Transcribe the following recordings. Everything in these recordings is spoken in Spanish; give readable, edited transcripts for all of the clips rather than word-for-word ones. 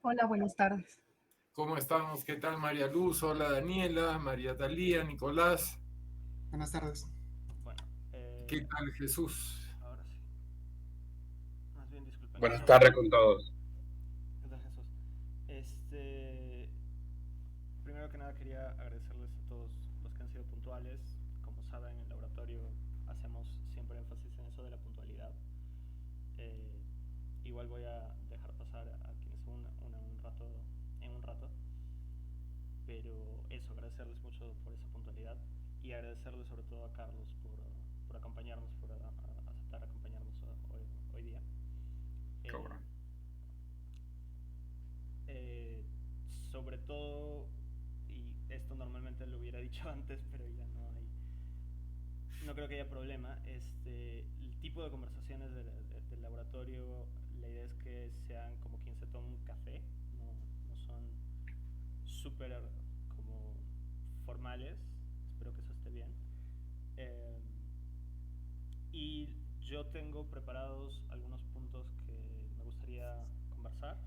Hola, buenas tardes. ¿Cómo estamos? ¿Qué tal María Luz? Hola Daniela, María Talía, Nicolás. Buenas tardes. Bueno, ¿Qué tal Jesús? ahora sí. Más bien disculpen. Buenas tardes con todos. ¿Qué tal, Jesús? Primero que nada quería agradecerles a todos los que han sido puntuales. Como saben, en el laboratorio hacemos siempre énfasis en eso de la puntualidad. Eh, Igual voy a dejar pasar a quienes se unan en un rato. Pero eso, agradecerles mucho por esa puntualidad y agradecerles sobre todo a Carlos por acompañarnos, por aceptar acompañarnos hoy día. Cobra. Sobre todo, y esto normalmente lo hubiera dicho antes, pero ya no creo que haya problema. El tipo de conversaciones del laboratorio, la idea es que sean como quien se toma un café, no son súper como formales. Espero que eso esté bien. Eh, y yo tengo preparados algunos puntos que me gustaría conversar,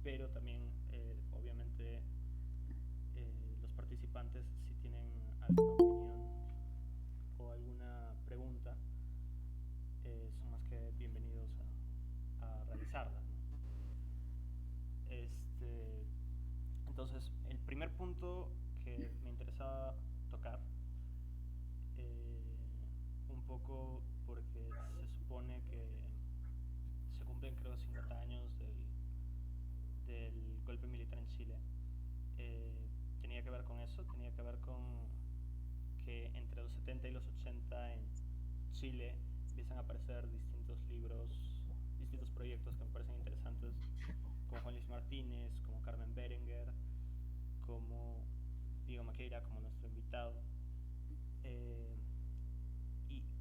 pero también, obviamente, los participantes, si tienen alguna opinión o alguna pregunta, son más que bienvenidos a realizarla, ¿no? Entonces, el primer punto que me interesaba tocar, un poco porque se supone que se cumplen, creo, 50 años del golpe militar en Chile. Tenía que ver con eso, tenía que ver con que entre los 70 y los 80 en Chile empiezan a aparecer distintos libros, distintos proyectos que me parecen interesantes, como Juan Luis Martínez, como Carmen Berenguer, como Diego Maqueira, como nuestro invitado, eh,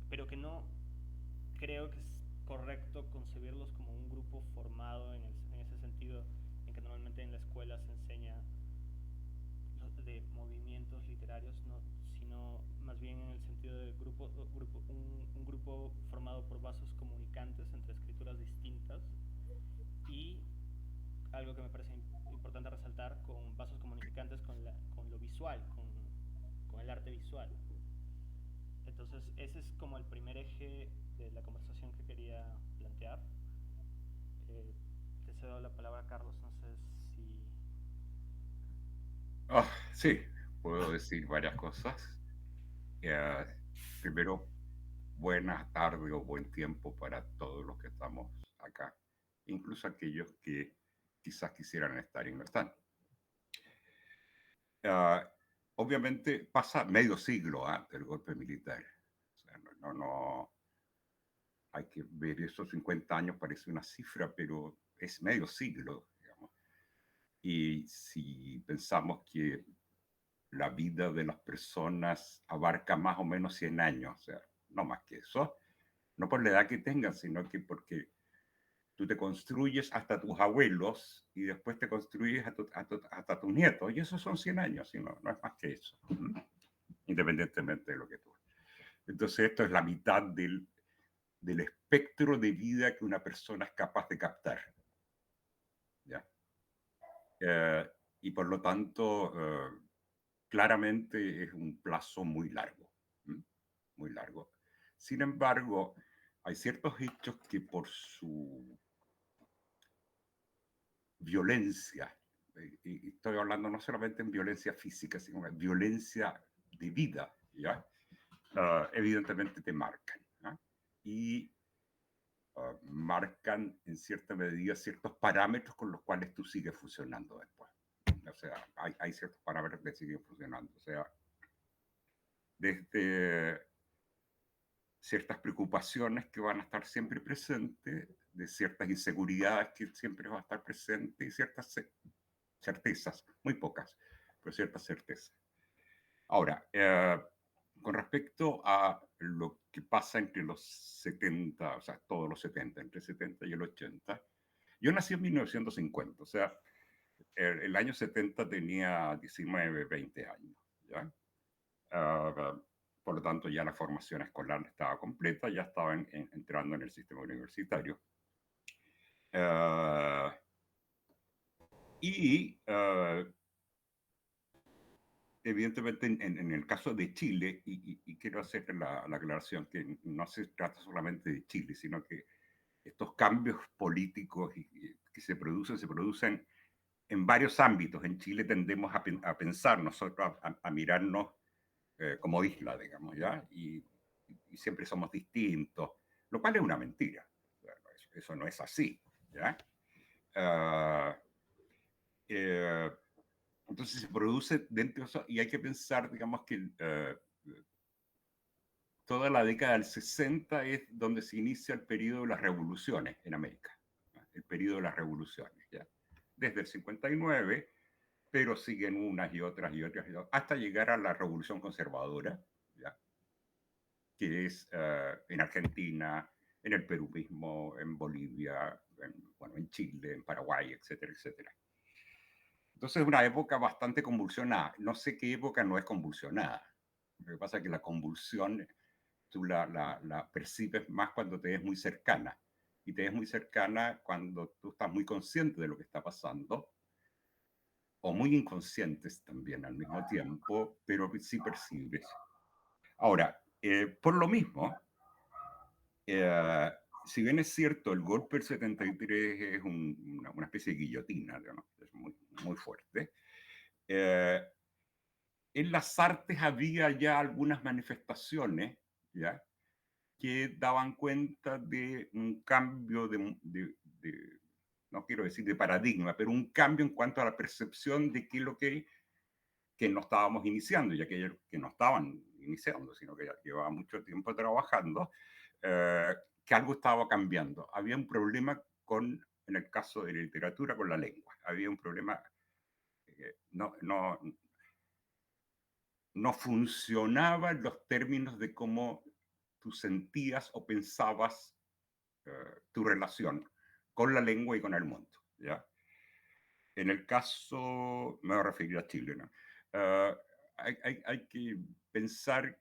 pero que no creo que es correcto concebirlos como un grupo formado en ese sentido, en que normalmente en la escuela se enseña de movimientos literarios, no, sino más bien en el sentido de un grupo formado por vasos comunicantes entre escrituras distintas, y algo que me parece importante resaltar, con vasos comunicantes con lo visual, con el arte visual. Entonces ese es como el primer eje de la conversación que quería plantear. Eh, Te cedo la palabra, Carlos, no sé si... Sí, puedo decir varias cosas. Eh, Primero, buenas tardes o buen tiempo para todos los que estamos acá, incluso aquellos que quizás quisieran estar y no están. Eh, Obviamente pasa medio siglo antes del golpe militar. O sea, no, hay que ver esos 50 años, parece una cifra, pero es medio siglo, digamos. Y si pensamos que la vida de las personas abarca más o menos 100 años, o sea, no más que eso, no por la edad que tengan, sino que porque tú te construyes hasta tus abuelos y después te construyes hasta tus nietos, y esos son 100 años, y no es más que eso, independientemente de lo que tú. Entonces esto es la mitad del espectro de vida que una persona es capaz de captar, ¿ya? Y por lo tanto, claramente es un plazo muy largo, muy largo. Sin embargo, hay ciertos hechos que por su violencia, y estoy hablando no solamente en violencia física, sino en violencia de vida, ¿ya? Evidentemente te marcan, ¿ya? Y marcan en cierta medida ciertos parámetros con los cuales tú sigues funcionando después. O sea, hay ciertos parámetros que siguen funcionando. O sea, desde ciertas preocupaciones que van a estar siempre presentes, de ciertas inseguridades que siempre van a estar presentes y ciertas certezas, muy pocas, pero ciertas certezas. Ahora, con respecto a lo que pasa entre los 70, o sea, todos los 70, entre el 70 y el 80, yo nací en 1950, o sea, el año 70 tenía 19, 20 años, ¿ya? Uh, por lo tanto, ya la formación escolar estaba completa, ya estaba entrando en el sistema universitario. Uh, Y evidentemente en el caso de Chile, y quiero hacer la aclaración que no se trata solamente de Chile, sino que estos cambios políticos que se producen en varios ámbitos. En Chile tendemos a pensar nosotros, a mirarnos como isla, digamos, ¿ya? Y siempre somos distintos, lo cual es una mentira. Eso no es así, ¿ya? Entonces se produce dentro de eso, y hay que pensar, digamos, que toda la década del 60 es donde se inicia el periodo de las revoluciones en América, ¿no? El periodo de las revoluciones, ¿ya? Desde el 59, pero siguen unas y otras y otras, hasta llegar a la revolución conservadora, ¿ya? Que es en Argentina, en el Perú mismo, en Bolivia, bueno, en Chile, en Paraguay, etcétera, etcétera. Entonces es una época bastante convulsionada. No sé qué época no es convulsionada. Lo que pasa es que la convulsión tú la percibes más cuando te ves muy cercana. Y te ves muy cercana cuando tú estás muy consciente de lo que está pasando, o muy inconscientes también al mismo tiempo, pero sí percibes. Ahora, por lo mismo, si bien es cierto, el golpe del 73 es una especie de guillotina, ¿no? Es muy, muy fuerte. En las artes había ya algunas manifestaciones, ¿ya? Que daban cuenta de un cambio no quiero decir de paradigma, pero un cambio en cuanto a la percepción de qué es lo que no estábamos iniciando, ya que no estaban iniciando, sino que ya llevaba mucho tiempo trabajando, que algo estaba cambiando. Había un problema en el caso de la literatura, con la lengua. Había un problema, no funcionaba en los términos de cómo tú sentías o pensabas tu relación con la lengua y con el mundo, ¿ya? En el caso, me voy a referir a Chile, ¿no? Hay que pensar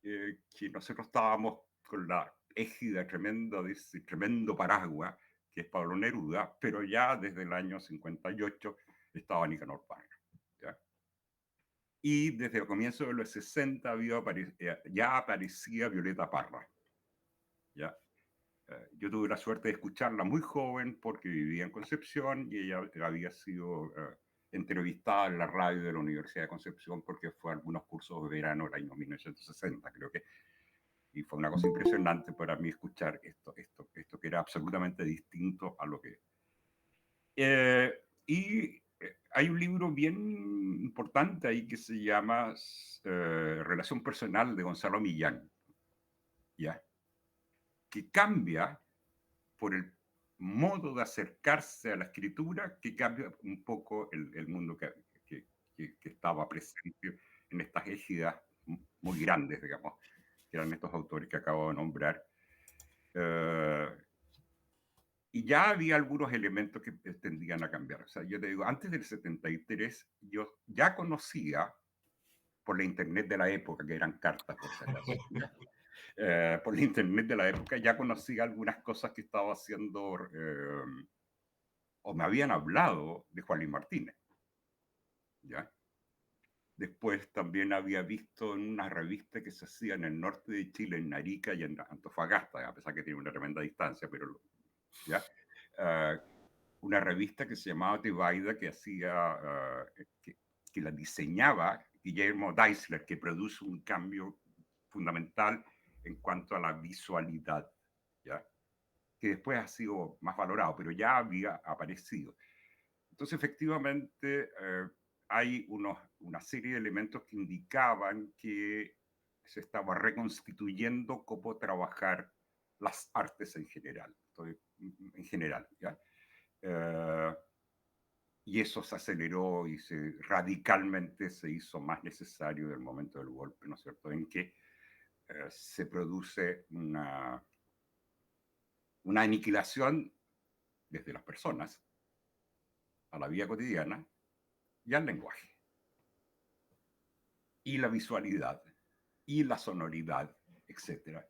que nosotros estábamos con la égida tremenda de ese tremendo paraguas que es Pablo Neruda, pero ya desde el año 58 estaba Nicanor Parra, ¿ya? Y desde el comienzo de los 60 ya aparecía Violeta Parra, ¿ya? Yo tuve la suerte de escucharla muy joven porque vivía en Concepción y ella había sido entrevistada en la radio de la Universidad de Concepción porque fue a algunos cursos de verano del año 1960, creo que. Y fue una cosa impresionante para mí escuchar esto que era absolutamente distinto a lo que... y hay un libro bien importante ahí que se llama Relación Personal de Gonzalo Millán, ¿ya? Que cambia por el modo de acercarse a la escritura, que cambia un poco el mundo que estaba presente en estas égidas muy grandes, digamos, que eran estos autores que acabo de nombrar. Y ya había algunos elementos que tendían a cambiar. O sea, yo te digo, antes del 73, yo ya conocía, por la internet de la época, que eran cartas, por si acaso, por la internet de la época, ya conocía algunas cosas que estaba haciendo, o me habían hablado de Juan Luis Martínez, ¿ya? Después también había visto en una revista que se hacía en el norte de Chile, en Arica y en Antofagasta, a pesar que tiene una tremenda distancia, pero ¿ya? Una revista que se llamaba Tebaida, que hacía, que la diseñaba Guillermo Deisler, que produce un cambio fundamental en cuanto a la visualidad, ¿ya? Que después ha sido más valorado, pero ya había aparecido. Entonces, efectivamente, hay una serie de elementos que indicaban que se estaba reconstituyendo cómo trabajar las artes en general. En general, ¿ya? Y eso se aceleró y radicalmente se hizo más necesario en el momento del golpe, ¿no es cierto?, en que se produce una aniquilación desde las personas a la vida cotidiana y al lenguaje, y la visualidad, y la sonoridad, etc.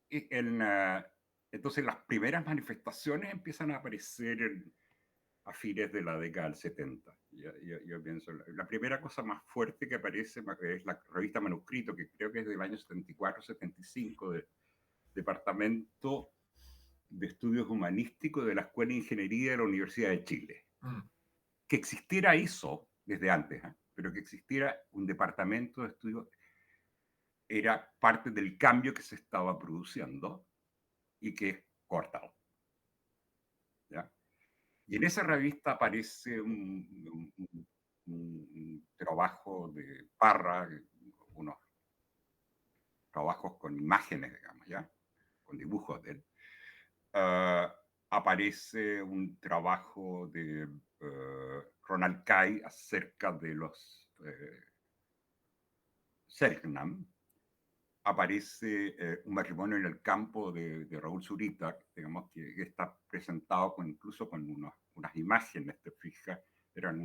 En Entonces las primeras manifestaciones empiezan a aparecer a fines de la década del 70. Yo pienso, la primera cosa más fuerte que aparece es la revista Manuscrito, que creo que es del año 74-75, del Departamento de Estudios Humanísticos de la Escuela de Ingeniería de la Universidad de Chile. Que existiera eso desde antes, pero que existiera un departamento de estudios era parte del cambio que se estaba produciendo y que es cortado. ¿Ya? Y en esa revista aparece un trabajo de Parra, unos trabajos con imágenes, digamos, ¿ya? Con dibujos de él. Aparece un trabajo de Ronald Kay acerca de los Selknam. Aparece un matrimonio en el campo de Raúl Zurita, digamos, que está presentado incluso con unas imágenes, te fijas, eran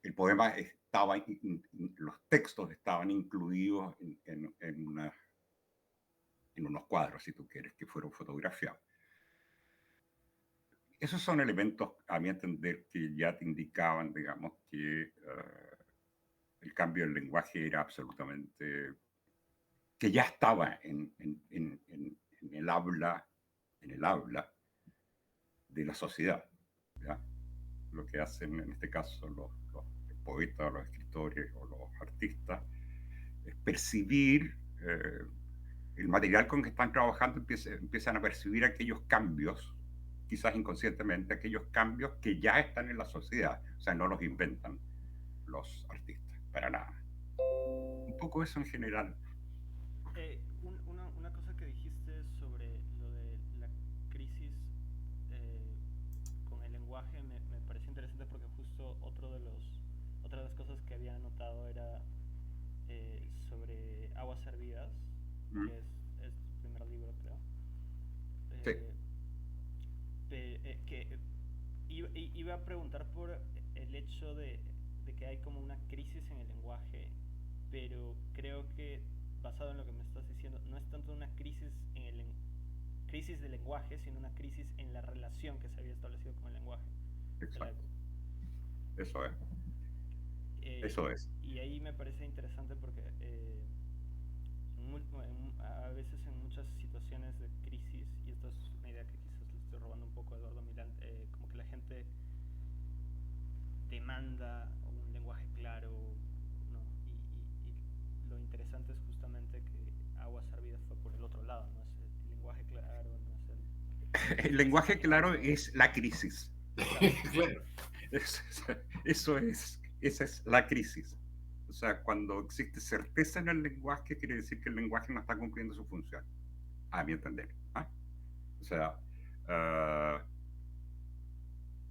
el poema estaba, los textos estaban incluidos en unos cuadros, si tú quieres, que fueron fotografiados. Esos son elementos, a mi entender, que ya te indicaban, digamos, que el cambio del lenguaje era absolutamente, que ya estaba en el habla de la sociedad, ¿ya? Lo que hacen en este caso los poetas, los escritores o los artistas es percibir el material con que están trabajando, empiezan a percibir aquellos cambios, quizás inconscientemente, aquellos cambios que ya están en la sociedad, o sea, no los inventan los artistas, para nada. Un poco eso en general. Una cosa que dijiste sobre lo de la crisis con el lenguaje me pareció interesante porque justo otra de las cosas que había notado era sobre Aguas Hervidas, que es tu primer libro, creo. Sí. Que iba a preguntar por el hecho de que hay como una crisis en el lenguaje, pero creo que basado en lo que me estás diciendo, no es tanto una crisis crisis del lenguaje, sino una crisis en la relación que se había establecido con el lenguaje. Exacto. Eso es. Eso es. Y ahí me parece interesante porque a veces en muchas situaciones de crisis, y esta es una idea que quizás le estoy robando un poco a Eduardo Milán, como que la gente demanda un lenguaje claro, ¿no? Y lo interesante es justamente que Aguas Hervidas fue por el otro lado, no es el lenguaje claro, no es el lenguaje claro es la crisis. Claro. Esa es la crisis. O sea, cuando existe certeza en el lenguaje, quiere decir que el lenguaje no está cumpliendo su función, a mi entender. O sea,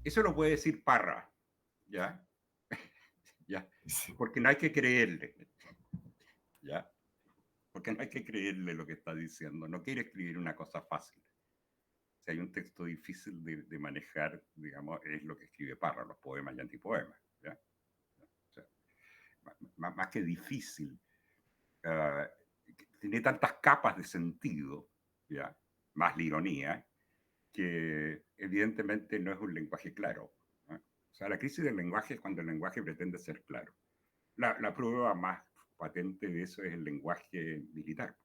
eso lo puede decir Parra, ¿ya? ¿Ya? Porque no hay que creerle, ¿ya? Porque no hay que creerle lo que está diciendo. No quiere escribir una cosa fácil. Si hay un texto difícil de manejar, digamos, es lo que escribe Parra, los poemas y antipoemas, ¿ya? O sea, más que difícil, tiene tantas capas de sentido, ¿ya? Más la ironía, que evidentemente no es un lenguaje claro, ¿no? O sea, la crisis del lenguaje es cuando el lenguaje pretende ser claro. La prueba más patente de eso es el lenguaje militar,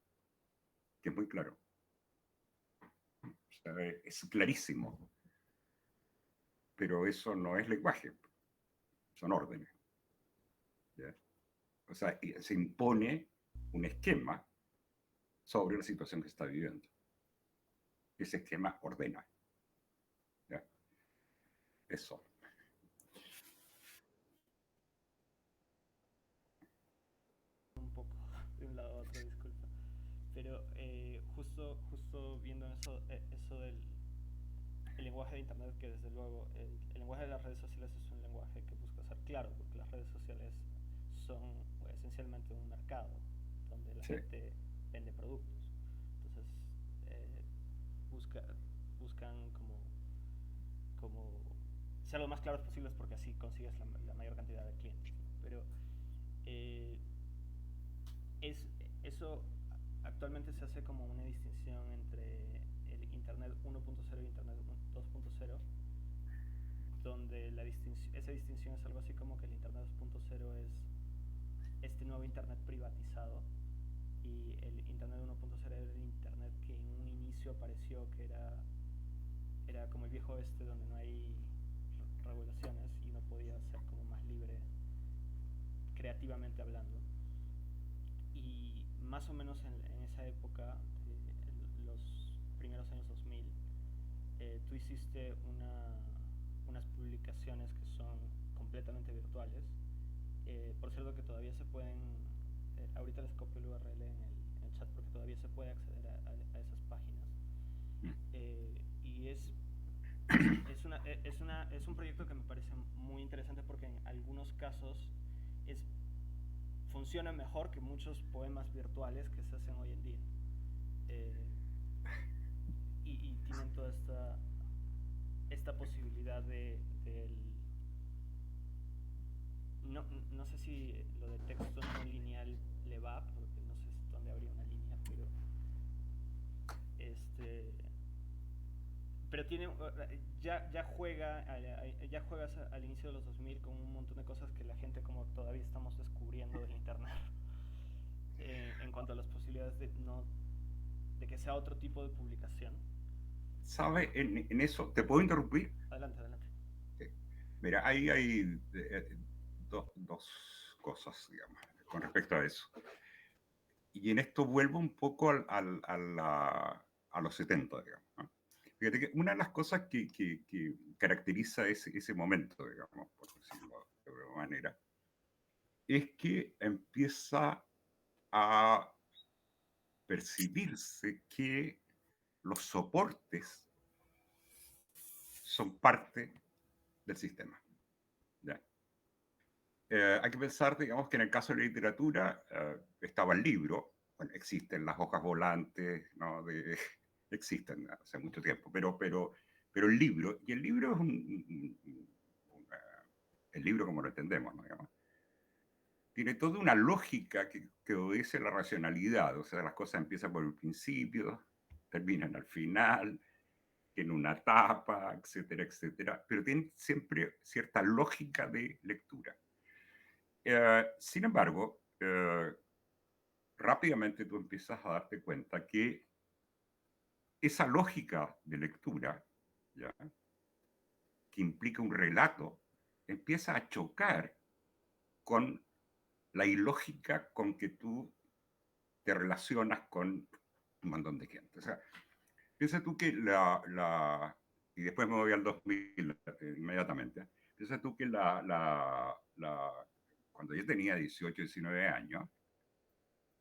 que es muy claro. O sea, es clarísimo. Pero eso no es lenguaje, son órdenes, ¿ya? O sea, se impone un esquema sobre la situación que está viviendo. Ese esquema ordena, ¿ya? Eso. un poco de un lado a otro, disculpa. Pero justo viendo eso del el lenguaje de Internet, que desde luego el lenguaje de las redes sociales es un lenguaje que busca ser claro, porque las redes sociales son esencialmente un mercado donde la gente vende productos. Entonces buscan como ser lo más claros posibles porque así consigues la mayor cantidad de clientes. Pero eso actualmente se hace como una distinción entre el Internet 1.0 y Internet 2.0, donde esa distinción es algo así como que el Internet 2.0 es este nuevo Internet privatizado, y el Internet 1.0 era el Internet que en un inicio pareció que era como el viejo oeste, donde no hay regulaciones y uno podía ser como más libre creativamente hablando. Y más o menos en esa época, los primeros años 2000, tú hiciste unas publicaciones que son completamente virtuales. Por cierto, que todavía se pueden, ahorita les copio el URL en el chat, porque todavía se puede acceder a esas páginas. Y es un proyecto que me parece muy interesante, porque en algunos casos funciona mejor que muchos poemas virtuales que se hacen hoy en día. Y tienen toda esta posibilidad no sé si lo de texto no lineal le va, porque no sé dónde habría una línea, pero tiene ya juegas al inicio de los 2000 con un montón de cosas que la gente como todavía estamos descubriendo del internet, en cuanto a las posibilidades de que sea otro tipo de publicación. ¿Sabe? En eso, ¿te puedo interrumpir? Adelante. Sí. Mira, ahí hay dos cosas, digamos, con respecto a eso. Y en esto vuelvo un poco a los 70, digamos, ¿no? Fíjate que una de las cosas que caracteriza ese momento, digamos, por decirlo de alguna manera, es que empieza a percibirse que los soportes son parte del sistema. ¿Ya? Hay que pensar, digamos, que en el caso de la literatura estaba el libro. Bueno, existen las hojas volantes, ¿no? Existen hace mucho tiempo, pero el libro, y el libro es el libro como lo entendemos, ¿no? Digamos, tiene toda una lógica que obedece a la racionalidad, o sea, las cosas empiezan por el principio, terminan al final, en una tapa, etcétera, etcétera, pero tiene siempre cierta lógica de lectura. Sin embargo, rápidamente tú empiezas a darte cuenta que esa lógica de lectura, ¿ya?, que implica un relato, empieza a chocar con la ilógica con que tú te relacionas con un montón de gente. O sea, piensa tú que y después me voy al 2000 inmediatamente, piensa tú que cuando yo tenía 18, 19 años,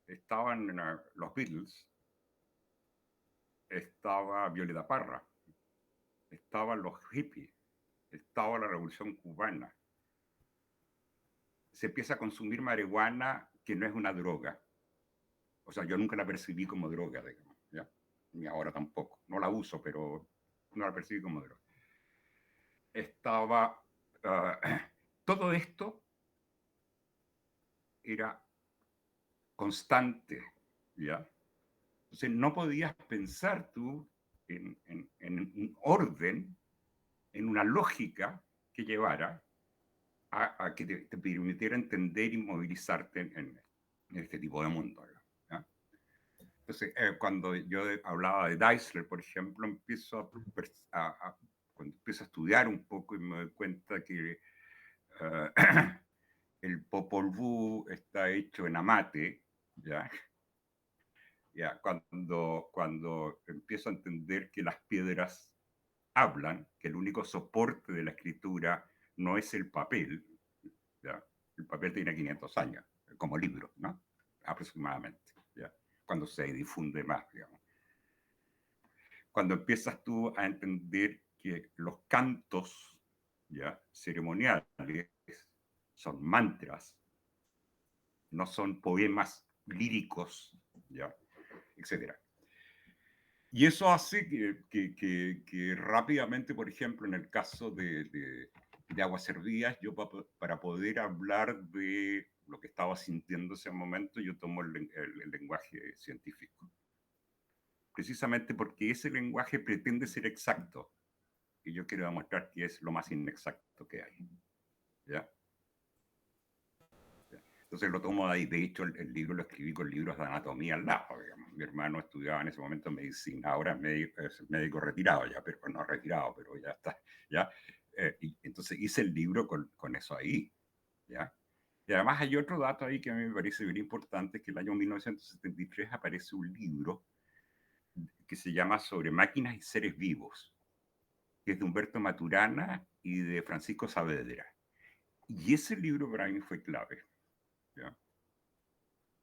estaban los Beatles, estaba Violeta Parra, estaban los hippies, estaba la Revolución Cubana. Se empieza a consumir marihuana, que no es una droga. O sea, yo nunca la percibí como droga, digamos, ¿ya? Ni ahora tampoco. No la uso, pero no la percibí como droga. Estaba... todo esto era constante, ¿ya? Entonces no podías pensar tú en un orden, en una lógica que llevara a que te permitiera entender y movilizarte en este tipo de mundo, ¿ya? Entonces, cuando yo hablaba de Deisler, por ejemplo, cuando empiezo a estudiar un poco y me doy cuenta que el Popol Vuh está hecho en Amate, ¿ya? Ya, cuando empiezo a entender que las piedras hablan, que el único soporte de la escritura no es el papel, ¿ya? El papel tiene 500 años, como libro, ¿no? Aproximadamente, ¿ya? Cuando se difunde más, digamos. Cuando empiezas tú a entender que los cantos, ¿ya?, ceremoniales son mantras, no son poemas líricos, ¿ya?, etcétera. Y eso hace que rápidamente, por ejemplo, en el caso de Aguas Servidas, yo para poder hablar de lo que estaba sintiendo en ese momento, yo tomo el lenguaje científico. Precisamente porque ese lenguaje pretende ser exacto. Y yo quiero demostrar que es lo más inexacto que hay. ¿Ya? Entonces lo tomo de ahí. De hecho, el libro lo escribí con libros de anatomía al lado. Digamos. Mi hermano estudiaba en ese momento medicina. Ahora es médico retirado ya, pero no retirado, pero ya está. ¿Ya? Y entonces hice el libro con eso ahí. ¿Ya? Y además hay otro dato ahí que a mí me parece bien importante, que el año 1973 aparece un libro que se llama Sobre máquinas y seres vivos, que es de Humberto Maturana y de Francisco Saavedra. Y ese libro para mí fue clave, ¿ya?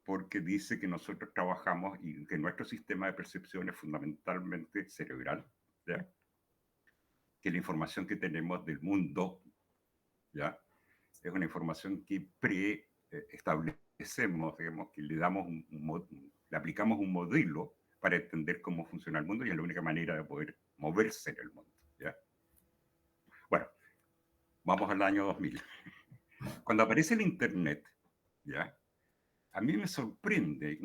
Porque dice que nosotros trabajamos y que nuestro sistema de percepción es fundamentalmente cerebral, ¿ya? Que la información que tenemos del mundo, ¿ya? Es una información que establecemos, digamos, que le aplicamos un modelo para entender cómo funciona el mundo y es la única manera de poder moverse en el mundo, ¿ya? Bueno, vamos al año 2000. Cuando aparece el Internet, ¿ya? A mí me sorprende,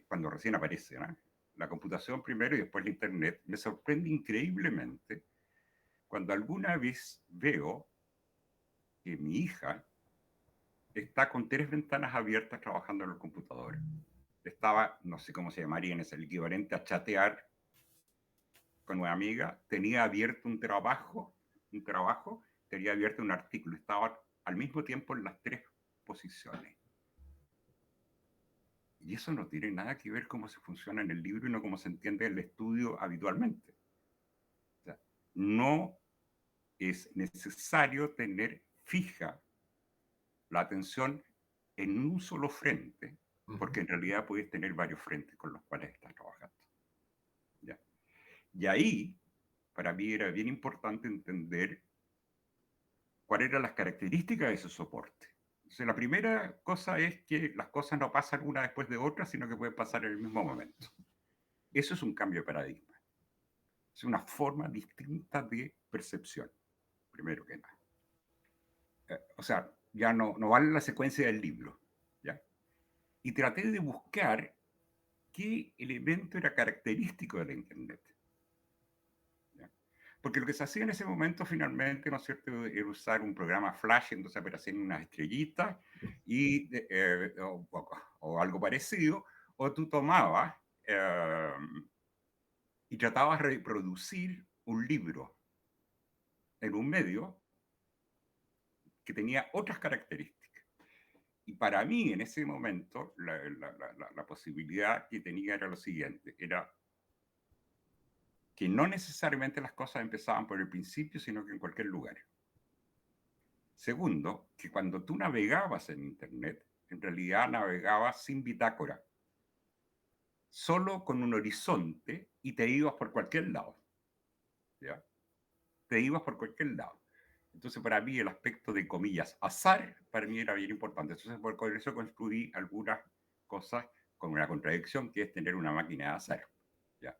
cuando recién aparece, ¿no? La computación primero y después el Internet, me sorprende increíblemente cuando alguna vez veo que mi hija está con 3 ventanas abiertas trabajando en el computador. Estaba, no sé cómo se llamaría, es el equivalente a chatear con una amiga, tenía abierto un trabajo, tenía abierto un artículo, estaba al mismo tiempo en las 3 posiciones. Y eso no tiene nada que ver cómo se funciona en el libro y no cómo se entiende en el estudio habitualmente. O sea, no es necesario tener fija la atención en un solo frente, porque en realidad puedes tener varios frentes con los cuales estás trabajando. ¿Ya? Y ahí, para mí era bien importante entender cuáles eran las características de ese soporte. Entonces, la primera cosa es que las cosas no pasan una después de otra, sino que pueden pasar en el mismo momento. Eso es un cambio de paradigma. Es una forma distinta de percepción, primero que nada. O sea, ya no vale la secuencia del libro, ¿ya? Y traté de buscar qué elemento era característico de la Internet. ¿Ya? Porque lo que se hacía en ese momento finalmente, ¿no es cierto?, era usar un programa Flash, entonces aparecían unas estrellitas o algo parecido, o tú tomabas y tratabas de reproducir un libro en un medio que tenía otras características. Y para mí, en ese momento, la posibilidad que tenía era lo siguiente, era que no necesariamente las cosas empezaban por el principio, sino que en cualquier lugar. Segundo, que cuando tú navegabas en Internet, en realidad navegabas sin bitácora, solo con un horizonte y te ibas por cualquier lado. ¿Ya? Te ibas por cualquier lado. Entonces, para mí, el aspecto de, comillas, azar, para mí era bien importante. Entonces, por eso construí algunas cosas con una contradicción, que es tener una máquina de azar. ¿Ya?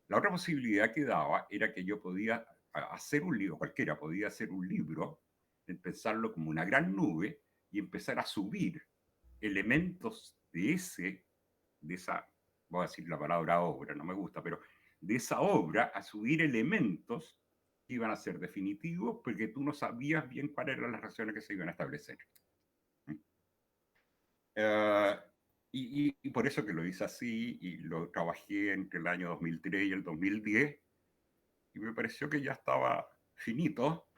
La otra posibilidad que daba era que yo podía hacer un libro, cualquiera podía hacer un libro, pensarlo como una gran nube y empezar a subir elementos de esa, voy a decir la palabra obra, no me gusta, pero de esa obra, a subir elementos que iban a ser definitivos porque tú no sabías bien cuáles eran las relaciones que se iban a establecer. Y por eso que lo hice así y lo trabajé entre el año 2003 y el 2010 y me pareció que ya estaba finito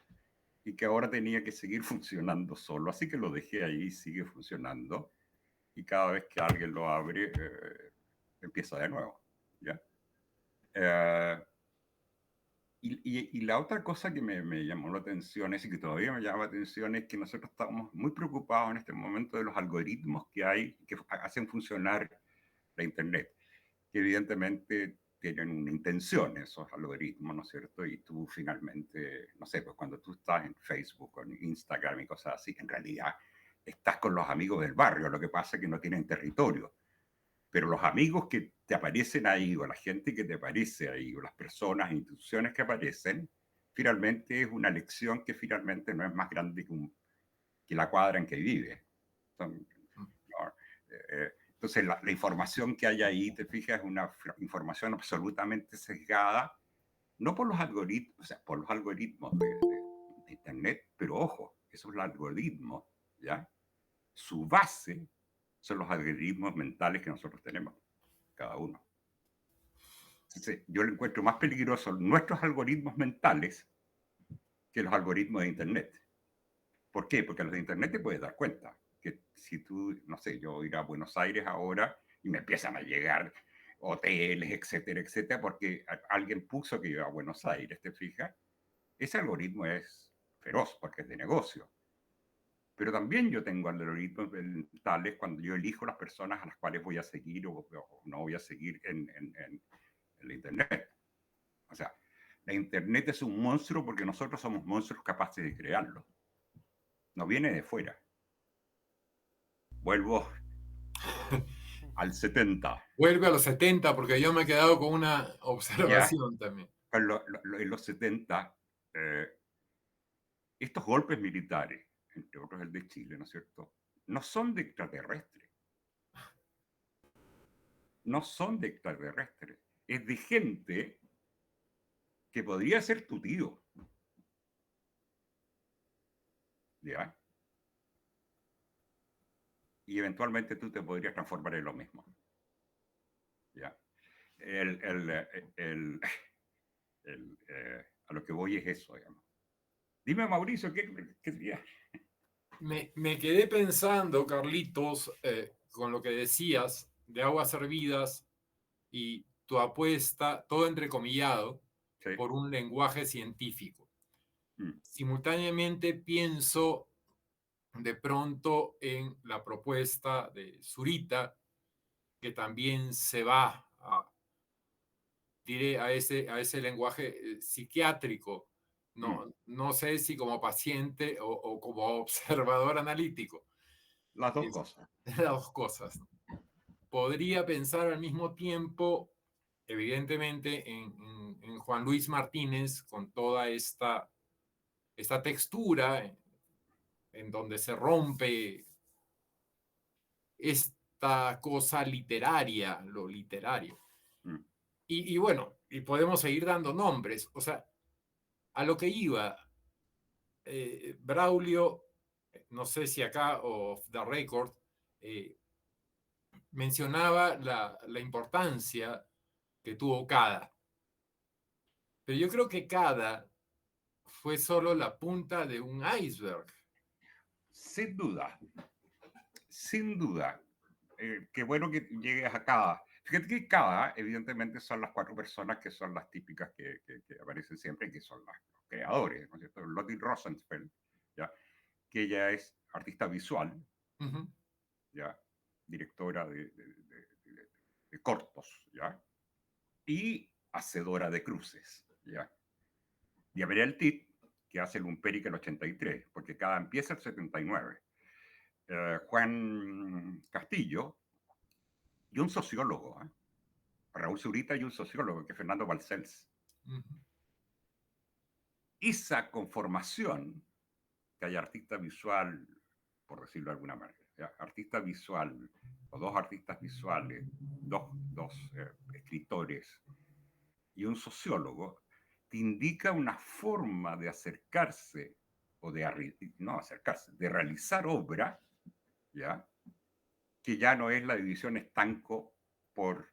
y que ahora tenía que seguir funcionando solo. Así que lo dejé ahí y sigue funcionando. Y cada vez que alguien lo abre, empieza de nuevo. ¿Ya? Y la otra cosa que me llamó la atención es, y que todavía me llama la atención, es que nosotros estamos muy preocupados en este momento de los algoritmos que hay, que hacen funcionar la Internet, que evidentemente tienen una intención esos algoritmos, ¿no es cierto? Y tú finalmente, no sé, pues cuando tú estás en Facebook o en Instagram y cosas así, en realidad estás con los amigos del barrio, lo que pasa es que no tienen territorio. Pero los amigos que te aparecen ahí, o la gente que te aparece ahí, o las personas, instituciones que aparecen, finalmente es una lección que finalmente no es más grande que la cuadra en que vive. Entonces, la información que hay ahí, te fijas, es una información absolutamente sesgada, no por los algoritmos, o sea, por los algoritmos de Internet, pero ojo, esos algoritmos, ¿ya? Su base son los algoritmos mentales que nosotros tenemos, cada uno. Entonces, yo le encuentro más peligrosos nuestros algoritmos mentales que los algoritmos de Internet. ¿Por qué? Porque los de Internet te puedes dar cuenta que si tú, no sé, yo ir a Buenos Aires ahora y me empiezan a llegar hoteles, etcétera, etcétera, porque alguien puso que iba a Buenos Aires, ¿te fijas? Ese algoritmo es feroz porque es de negocio. Pero también yo tengo algoritmos mentales cuando yo elijo las personas a las cuales voy a seguir o no voy a seguir en la Internet. O sea, la Internet es un monstruo porque nosotros somos monstruos capaces de crearlo. No viene de fuera. Vuelvo al 70. Vuelve a los 70 porque yo me he quedado con una Ya, observación también. en los 70, estos golpes militares, entre otros el de Chile, ¿no es cierto?, no son de extraterrestres. No son de extraterrestres. Es de gente que podría ser tu tío. ¿Ya? Y eventualmente tú te podrías transformar en lo mismo. ¿Ya? A lo que voy es eso, digamos. Dime, Mauricio, ¿qué sería? Me quedé pensando, Carlitos, con lo que decías de aguas hervidas y tu apuesta, todo entrecomillado, Sí. por un lenguaje científico. Mm. Simultáneamente pienso de pronto en la propuesta de Zurita, que también se va diré, a ese lenguaje psiquiátrico. No sé si como paciente o como observador analítico. Las dos cosas. Las dos cosas. Podría pensar al mismo tiempo, evidentemente, en Juan Luis Martínez, con toda esta textura en donde se rompe esta cosa literaria, lo literario. Mm. Y bueno, y podemos seguir dando nombres. O sea, a lo que iba, Braulio, no sé si acá o The Record, mencionaba la importancia que tuvo Cada. Pero yo creo que Cada fue solo la punta de un iceberg. Sin duda, sin duda. Qué bueno que llegues a Cada. Fíjate que Cada, evidentemente, son las 4 personas que son las típicas que aparecen siempre, que son los creadores, ¿no es cierto? Lottie Rosenfeld, ¿ya? Que ella es artista visual, ¿ya? Directora de cortos, ¿ya? Y hacedora de cruces, ¿ya? Y Gabriel Tit, que hace el Umpérica el 83, porque Cada empieza el 79. Juan Castillo y un sociólogo, Raúl Zurita y un sociólogo, que es Fernando Balcells. Esa conformación que hay artista visual, por decirlo de alguna manera, ¿ya? Artista visual, o 2 artistas visuales, dos escritores y un sociólogo, te indica una forma de acercarse, o no acercarse, de realizar obra, ¿ya? Que ya no es la división estanco por,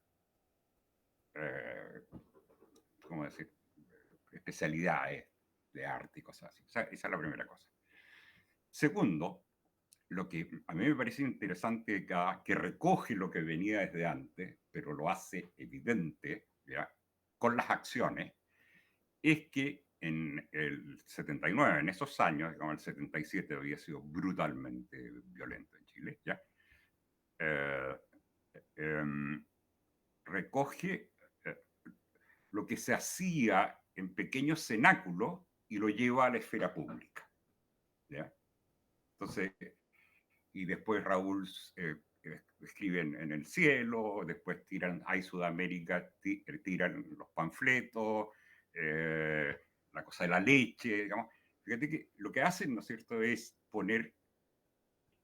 ¿cómo decir?, especialidades de arte y cosas así. Esa es la primera cosa. Segundo, lo que a mí me parece interesante que recoge lo que venía desde antes, pero lo hace evidente, ¿ya?, con las acciones, es que en el 79, en esos años, digamos, el 77 había sido brutalmente violento en Chile, ¿ya? Recoge lo que se hacía en pequeños cenáculos y lo lleva a la esfera pública, ¿ya? Entonces, y después Raúl escribe en el cielo, después tiran, hay Sudamérica, tiran los panfletos, la cosa de la leche, digamos. Fíjate que lo que hacen, ¿no es cierto?, es poner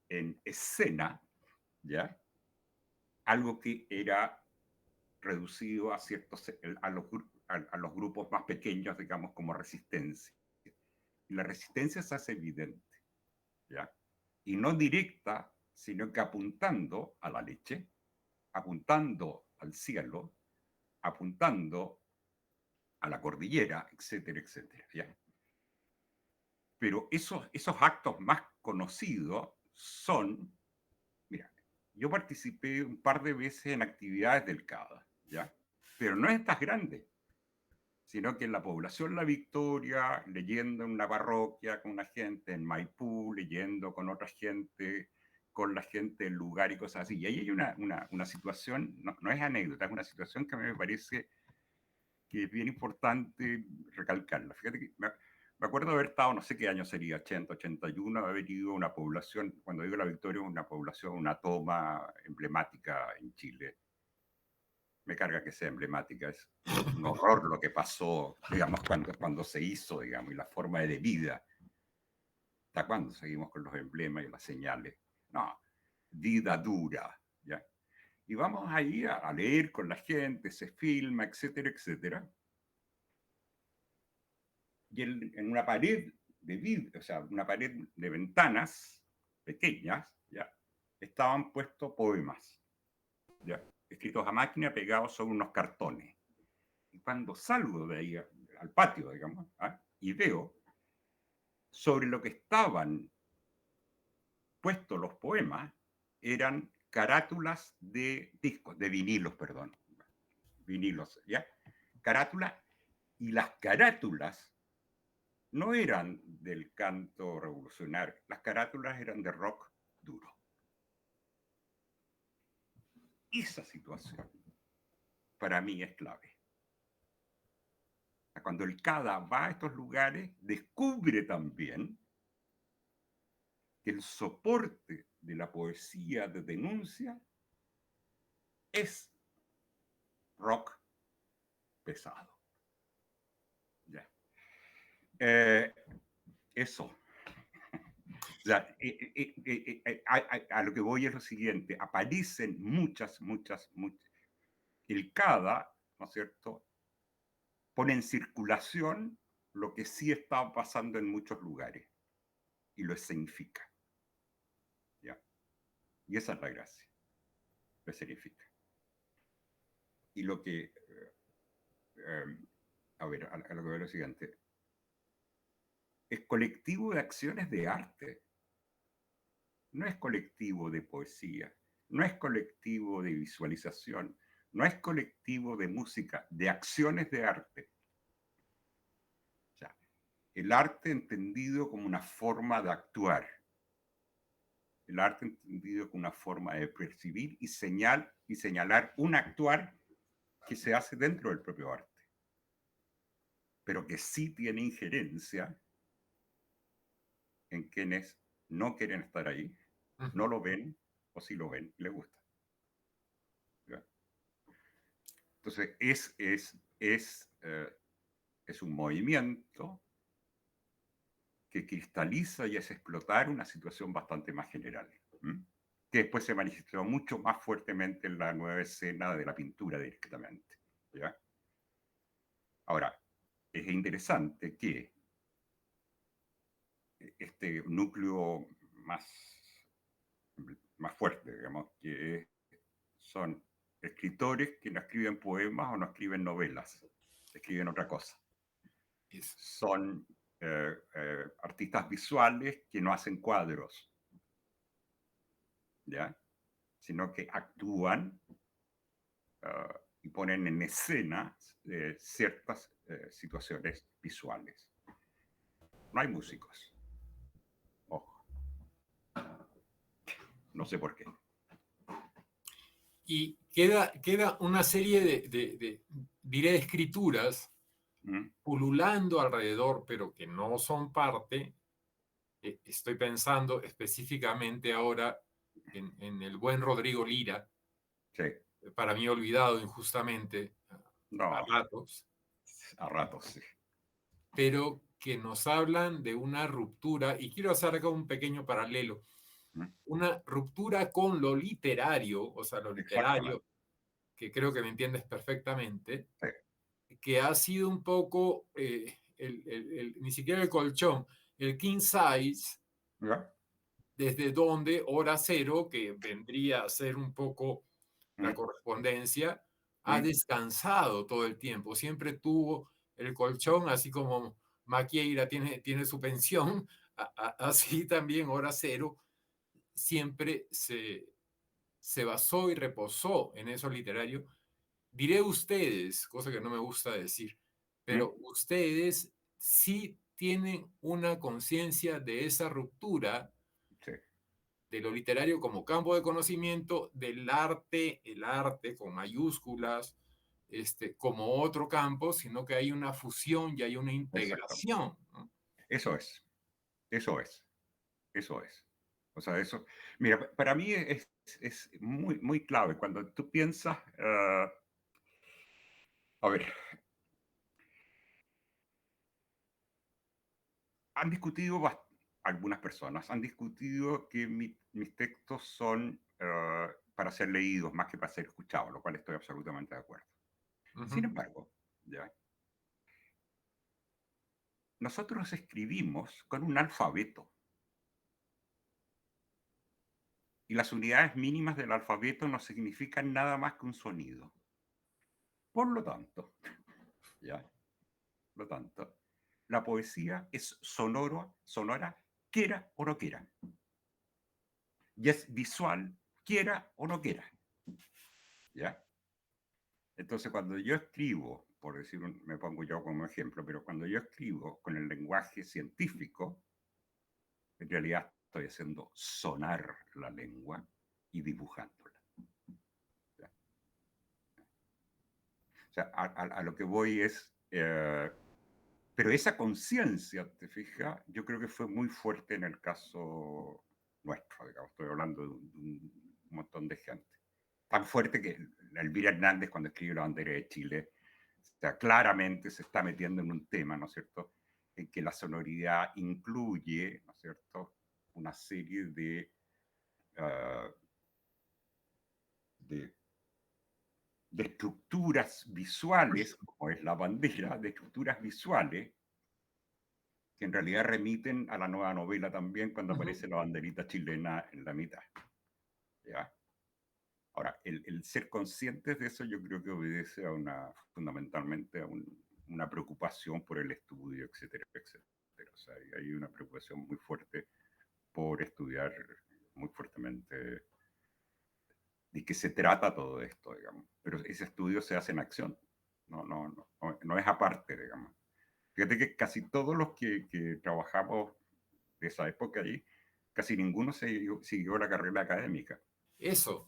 en escena, ¿ya?, algo que era reducido a a los grupos más pequeños, digamos, como resistencia. Y la resistencia se hace evidente, ¿ya? Y no directa, sino que apuntando a la leche, apuntando al cielo, apuntando a la cordillera, etcétera, etcétera, ¿ya? Pero esos actos más conocidos son, mira, yo participé un par de veces en actividades del CADA, ¿ya? Pero no estas grandes, sino que en la población La Victoria, leyendo en una parroquia con una gente, en Maipú, leyendo con otra gente, con la gente del lugar y cosas así. Y ahí hay una situación, no es anécdota, es una situación que a mí me parece que es bien importante recalcarla. Fíjate que me acuerdo haber estado, no sé qué año sería, 80, 81, haber ido a una población, cuando digo La Victoria, una población, una toma emblemática en Chile. Me carga que sea emblemática, es un horror lo que pasó, digamos, cuando se hizo, digamos, y la forma de vida. ¿Hasta cuándo seguimos con los emblemas y las señales? No, vida dura, ¿ya? Y vamos ahí a leer con la gente, se filma, etcétera, etcétera. Y en una pared de vidrio, o sea, una pared de ventanas pequeñas, ¿ya? Estaban puestos poemas, ¿ya? Escritos a máquina, pegados sobre unos cartones. Y cuando salgo de ahí al patio, digamos, ¿ah? Y veo sobre lo que estaban puestos los poemas, eran carátulas de discos, de vinilos, perdón, vinilos, ¿ya? Carátulas, y las carátulas no eran del canto revolucionario, las carátulas eran de rock duro. Esa situación para mí es clave. Cuando el CADA va a estos lugares, descubre también que el soporte de la poesía de denuncia es rock pesado. Ya. Eso. O sea, a lo que voy es lo siguiente, aparecen muchas. El CADA, ¿no es cierto?, pone en circulación lo que sí está pasando en muchos lugares y lo escenifica. ¿Ya? Y esa es la gracia, lo escenifica. Y lo que, a ver, a lo que veo lo siguiente, es colectivo de acciones de arte, no es colectivo de poesía, no es colectivo de visualización, no es colectivo de música, de acciones de arte. O sea, el arte entendido como una forma de actuar, el arte entendido como una forma de percibir y señalar un actuar que se hace dentro del propio arte, pero que sí tiene injerencia en quienes no quieren estar ahí, no lo ven, o sí lo ven y les gusta. ¿Ya? Entonces, es un movimiento que cristaliza y hace explotar una situación bastante más general, que después se manifestó mucho más fuertemente en la nueva escena de la pintura directamente. ¿Ya? Ahora, es interesante que este núcleo más fuerte, digamos, que son escritores que no escriben poemas o no escriben novelas, escriben otra cosa. Son artistas visuales que no hacen cuadros, ¿ya? Sino que actúan y ponen en escena ciertas situaciones visuales. No hay músicos. Ojo. No sé por qué. Y queda una serie diré, de escrituras pululando alrededor, pero que no son parte. Estoy pensando específicamente ahora en el buen Rodrigo Lira, Sí. para mí olvidado injustamente a ratos. A ratos, sí. Pero que nos hablan de una ruptura, y quiero hacer acá un pequeño paralelo. una ruptura con lo literario, o sea, lo Exactamente. literario, que creo que me entiendes perfectamente, Sí. que ha sido un poco, ni siquiera el colchón, el king size, ¿Ya? desde donde hora cero, que vendría a ser un poco la Mm, correspondencia, ha mm, descansado todo el tiempo. Siempre tuvo el colchón, así como Maquieira tiene su pensión, así también hora cero siempre se basó y reposó en eso literario. Diré ustedes, cosa que no me gusta decir, mm, pero ustedes sí tienen una conciencia de esa ruptura sí, de lo literario como campo de conocimiento, del arte, el arte con mayúsculas, como otro campo, sino que hay una fusión y hay una exactamente. integración, ¿no? Eso es, eso es, eso es. O sea, eso, mira, para mí es muy, muy clave cuando tú piensas, a ver, han discutido, algunas personas han discutido que mis textos son para ser leídos más que para ser escuchados, lo cual estoy absolutamente de acuerdo. Sin Ujú. embargo, ¿ya? Nosotros escribimos con un alfabeto y las unidades mínimas del alfabeto no significan nada más que un sonido. Por lo tanto, ¿ya? Por lo tanto, la poesía es sonora, quiera o no quiera. Y es visual, quiera o no quiera. ¿Ya? Entonces, cuando yo escribo, por decir, me pongo yo como ejemplo, pero cuando yo escribo con el lenguaje científico, en realidad estoy haciendo sonar la lengua y dibujándola. ¿Ya? O sea, a lo que voy es, pero esa conciencia, te fijas, yo creo que fue muy fuerte en el caso nuestro, digamos, estoy hablando de un montón de gente. Tan fuerte que Elvira Hernández, cuando escribe La bandera de Chile, o sea, claramente se está metiendo en un tema, ¿no es cierto?, en que la sonoridad incluye, ¿no es cierto?, una serie uh, de, de estructuras visuales, como es la bandera, de estructuras visuales que en realidad remiten a la nueva novela también cuando Ujú. aparece la banderita chilena en la mitad. ¿Ya? Ahora, el ser conscientes de eso yo creo que obedece a fundamentalmente a una preocupación por el estudio, etcétera, etcétera. O sea, hay una preocupación muy fuerte por estudiar muy fuertemente de qué se trata todo esto, digamos. Pero ese estudio se hace en acción, no es aparte, digamos. Fíjate que casi todos los que trabajamos de esa época allí, casi ninguno siguió la carrera académica. Eso,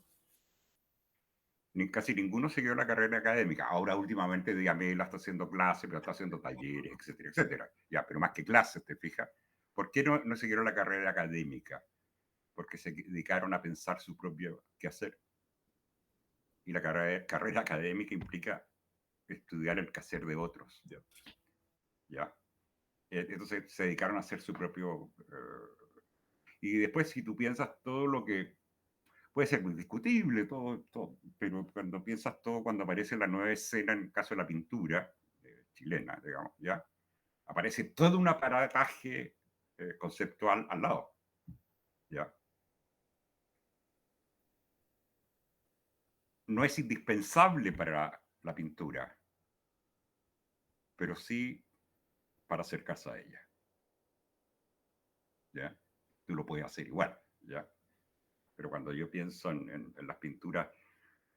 Casi ninguno siguió la carrera académica. Ahora últimamente Diamela está haciendo clases, pero está haciendo talleres, etcétera, etcétera. Ya, pero más que clases, ¿te fijas? ¿Por qué no siguieron la carrera académica? Porque se dedicaron a pensar su propio quehacer. Y la carrera académica implica estudiar el quehacer de otros. ya. ¿Ya? Entonces se dedicaron a hacer su propio... y después, si tú piensas todo lo que puede ser muy discutible, todo, pero cuando piensas todo, cuando aparece la nueva escena, en el caso de la pintura chilena, digamos, ¿ya? Aparece todo un aparataje conceptual al lado, ¿ya? No es indispensable para la pintura, pero sí para acercarse a ella, ¿ya? Tú lo puedes hacer igual, ¿ya? Pero cuando yo pienso en las pinturas,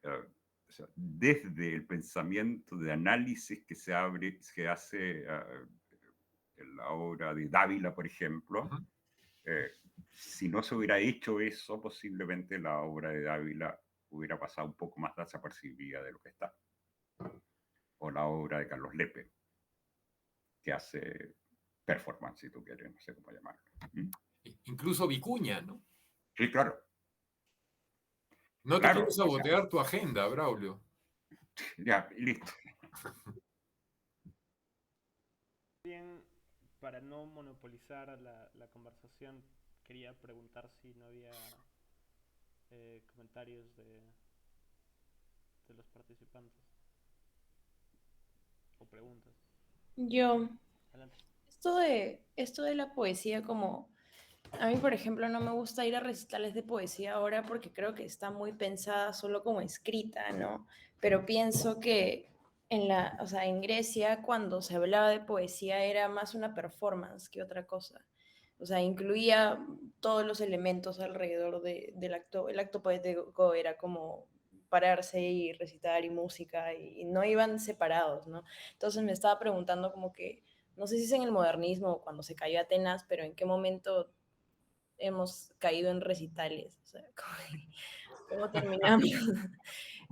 eh, o sea, desde el pensamiento de análisis que se hace en la obra de Dávila, por ejemplo, Ujú. si no se hubiera hecho eso, posiblemente la obra de Dávila hubiera pasado un poco más desapercibida de lo que está. O la obra de Carlos Lepe, que hace performance, si tú quieres, no sé cómo llamarlo. ¿Mm? Incluso Vicuña, ¿no? Sí, claro, No te quiero claro, o sea, sabotear tu agenda, Braulio. ya, y listo. Bien, para no monopolizar la conversación, quería preguntar si no había comentarios de los participantes o preguntas. Yo, Adelante. esto de la poesía, como a mí, por ejemplo, no me gusta ir a recitales de poesía ahora porque creo que está muy pensada solo como escrita, ¿no? Pero pienso que o sea, en Grecia, cuando se hablaba de poesía, era más una performance que otra cosa. O sea, incluía todos los elementos alrededor del acto. El acto poético era como pararse y recitar y música y no iban separados, ¿no? Entonces me estaba preguntando como que, no sé si es en el modernismo o cuando se cayó Atenas, pero en qué momento hemos caído en recitales. O sea, ¿cómo terminamos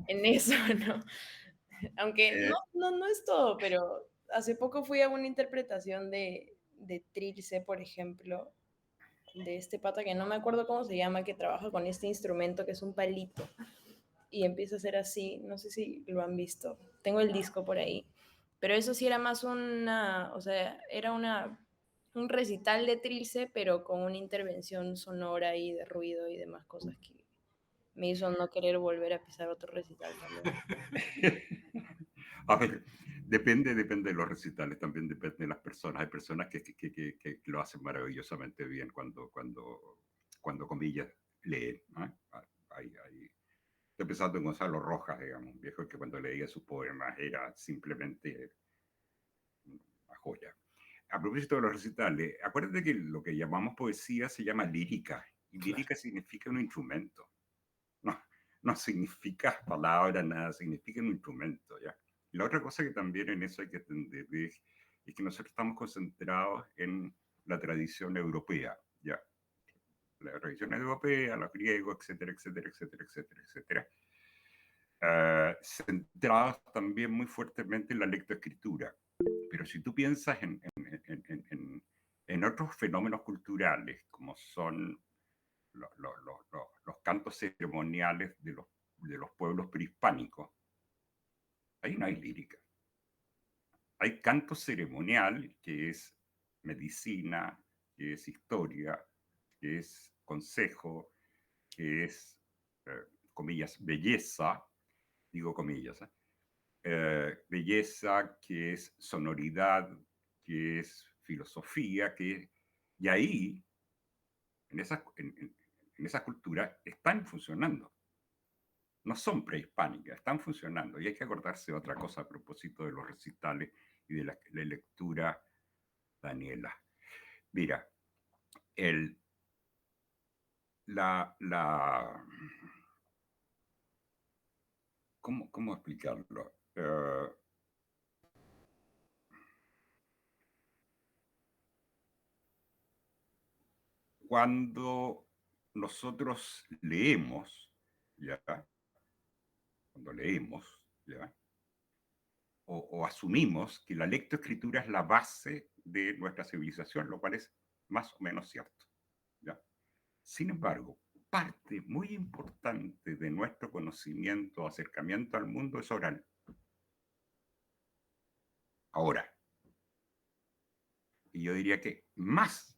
en eso, no? Aunque no es todo, pero hace poco fui a una interpretación de Trilce, por ejemplo, de este pata que no me acuerdo cómo se llama, que trabaja con este instrumento que es un palito y empieza a hacer así, no sé si lo han visto, tengo el disco por ahí, pero eso sí era más o sea, era un recital de Trilce, pero con una intervención sonora y de ruido y demás cosas que me hizo no querer volver a pisar otro recital también. A ver, depende de los recitales, también depende de las personas. Hay personas que lo hacen maravillosamente bien cuando comillas, leen. ¿No? Estoy pensando en Gonzalo Rojas, digamos, un viejo que cuando leía sus poemas era simplemente una joya. A propósito de los recitales, acuérdate que lo que llamamos poesía se llama lírica, y lírica significa un instrumento. No, no significa palabras, nada, significa un instrumento, ¿ya? Y la otra cosa que también en eso hay que entender es que nosotros estamos concentrados en la tradición europea, ¿ya? La tradición europea, los griegos, etcétera, etcétera, etcétera, etcétera, etcétera. Centrados también muy fuertemente en la lectoescritura. Pero si tú piensas en otros fenómenos culturales, como son los cantos ceremoniales de los pueblos prehispánicos, ahí no hay lírica. Hay canto ceremonial, que es medicina, que es historia, que es consejo, que es, comillas, belleza, digo comillas, belleza, que es sonoridad, que es filosofía, y ahí, en esa cultura, están funcionando. No son prehispánicas, están funcionando. Y hay que acordarse de otra cosa a propósito de los recitales y de la lectura, Daniela. Mira, ¿cómo explicarlo? Cuando nosotros leemos, ¿ya? Cuando leemos, ¿ya? O asumimos que la lectoescritura es la base de nuestra civilización, lo cual es más o menos cierto, ¿ya? Sin embargo, parte muy importante de nuestro conocimiento, acercamiento al mundo es oral. Ahora, y yo diría que más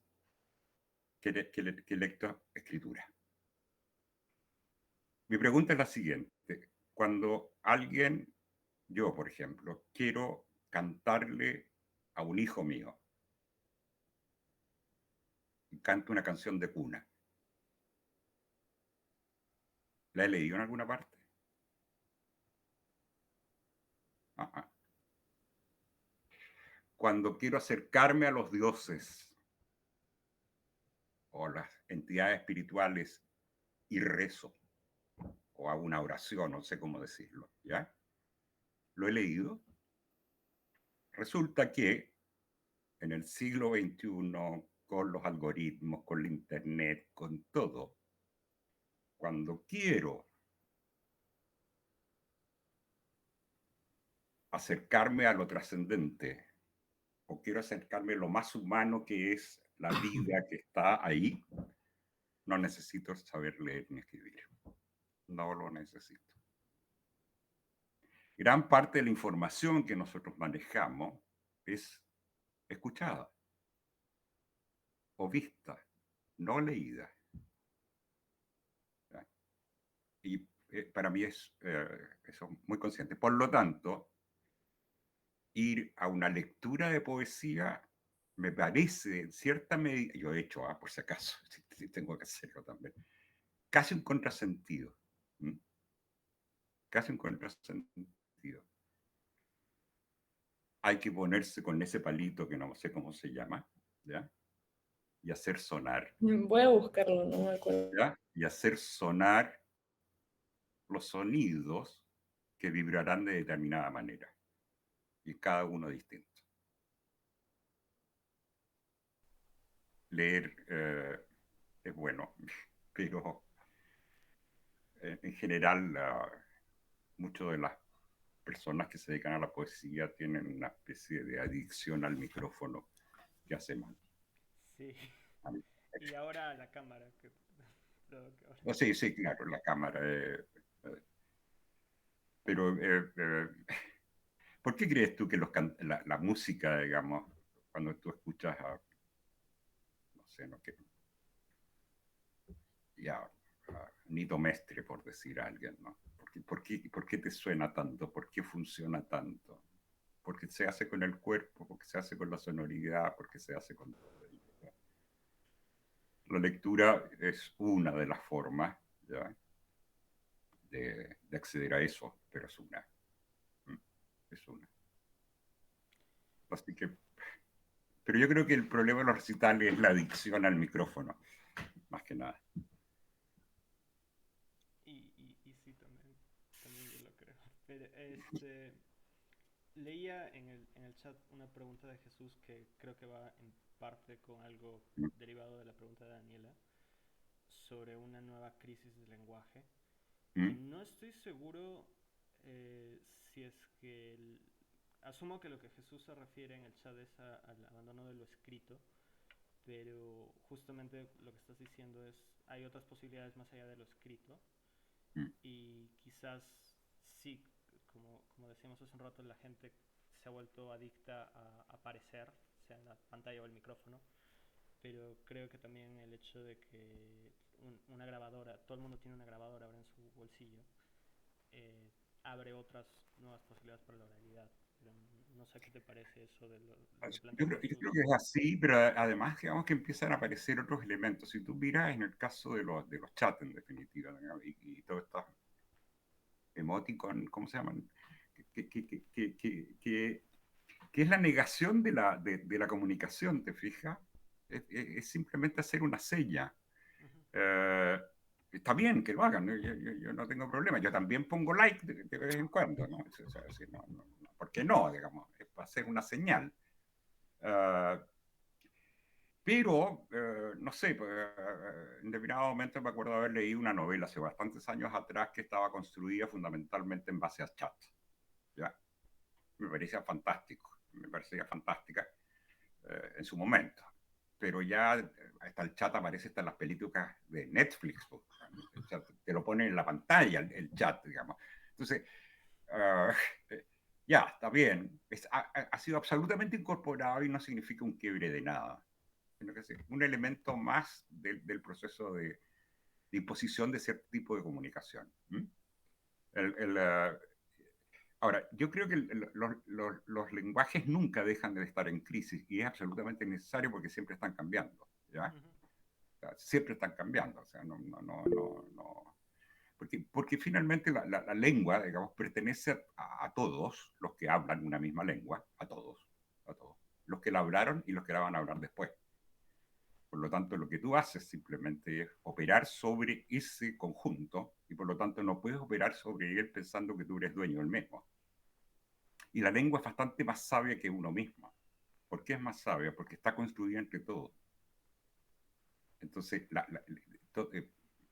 que lectoescritura. Mi pregunta es la siguiente. Cuando yo por ejemplo, quiero cantarle a un hijo mío, y canto una canción de cuna, ¿la he leído en alguna parte? Cuando quiero acercarme a los dioses o a las entidades espirituales y rezo, o hago una oración, no sé cómo decirlo, ¿ya? ¿Lo he leído? Resulta que en el siglo XXI, con los algoritmos, con la internet, con todo, cuando quiero acercarme a lo trascendente, o quiero acercarme a lo más humano que es la vida que está ahí, no necesito saber leer ni escribir. No lo necesito. Gran parte de la información que nosotros manejamos es escuchada o vista. no leída. ¿Ya? Y para mí es eso muy consciente. Por lo tanto, ir a una lectura de poesía me parece, en cierta medida, yo he hecho, por si acaso, si tengo que hacerlo también, casi un contrasentido. ¿Mm? Casi un contrasentido. Hay que ponerse con ese palito que no sé cómo se llama, ¿ya? Y hacer sonar, Voy a buscarlo, no me acuerdo. ¿ya? Y hacer sonar los sonidos que vibrarán de determinada manera, y cada uno distinto. Leer es bueno, pero en general muchas de las personas que se dedican a la poesía tienen una especie de adicción al micrófono que hace mal. Sí. A mí. Y ahora la cámara. Ahora... Oh, sí, sí, claro, la cámara. Pero, ¿por qué crees tú que la música, digamos, cuando tú escuchas a, no sé, no, que, ya, a Nito Mestre, por decir a alguien, ¿no? ¿Por qué te suena tanto? ¿Por qué funciona tanto? Porque se hace con el cuerpo, porque se hace con la sonoridad, porque se hace con todo ello. La lectura es una de las formas, ¿ya? De acceder a eso, pero es una. Es una. Así que, pero yo creo que el problema de los recitales es la adicción al micrófono, más que nada. Y sí, también yo lo creo. Pero, leía en el chat una pregunta de Jesús que creo que va en parte con algo derivado de la pregunta de Daniela sobre una nueva crisis de lenguaje. Y no estoy seguro si es que... asumo que lo que Jesús se refiere en el chat es al abandono de lo escrito, pero justamente lo que estás diciendo es hay otras posibilidades más allá de lo escrito y quizás sí, como decíamos hace un rato, la gente se ha vuelto adicta a aparecer, sea en la pantalla o el micrófono, pero creo que también el hecho de que una grabadora, todo el mundo tiene una grabadora ahora en su bolsillo, abre otras nuevas posibilidades para la oralidad. Pero no sé qué te parece eso de lo que plantea Yo Jesús. creo que es así, pero además, digamos que empiezan a aparecer otros elementos. Si tú miras en el caso de los chats, en definitiva, digamos, y todos estos emoticon, ¿cómo se llaman? Que es la negación de la comunicación, ¿te fijas? Es simplemente hacer una seña. Está bien que lo hagan, ¿no? Yo no tengo problema. Yo también pongo like de vez en cuando, ¿no? O sea, ¿por qué no? Digamos, es para hacer una señal. Pero, no sé, pues, en determinado momento me acuerdo haber leído una novela hace bastantes años atrás que estaba construida fundamentalmente en base a chat. ¿Ya? Me parecía fantástico, me parecía fantástica en su momento. Pero ya hasta el chat aparece hasta en las películas de Netflix. Pues, te lo pone en la pantalla el chat, digamos. Entonces, ya, está bien. Ha sido absolutamente incorporado y no significa un quiebre de nada, sino que es un elemento más del proceso de imposición de cierto tipo de comunicación. Ahora, yo creo que los lenguajes nunca dejan de estar en crisis y es absolutamente necesario porque siempre están cambiando, ¿ya? O sea, siempre están cambiando, o sea, no. Porque finalmente la lengua, digamos, pertenece a todos los que hablan una misma lengua, a todos, los que la hablaron y los que la van a hablar después. Por lo tanto, lo que tú haces simplemente es operar sobre ese conjunto y por lo tanto no puedes operar sobre él pensando que tú eres dueño del mismo. Y la lengua es bastante más sabia que uno mismo. ¿Por qué es más sabia? Porque está construida entre todos. Entonces,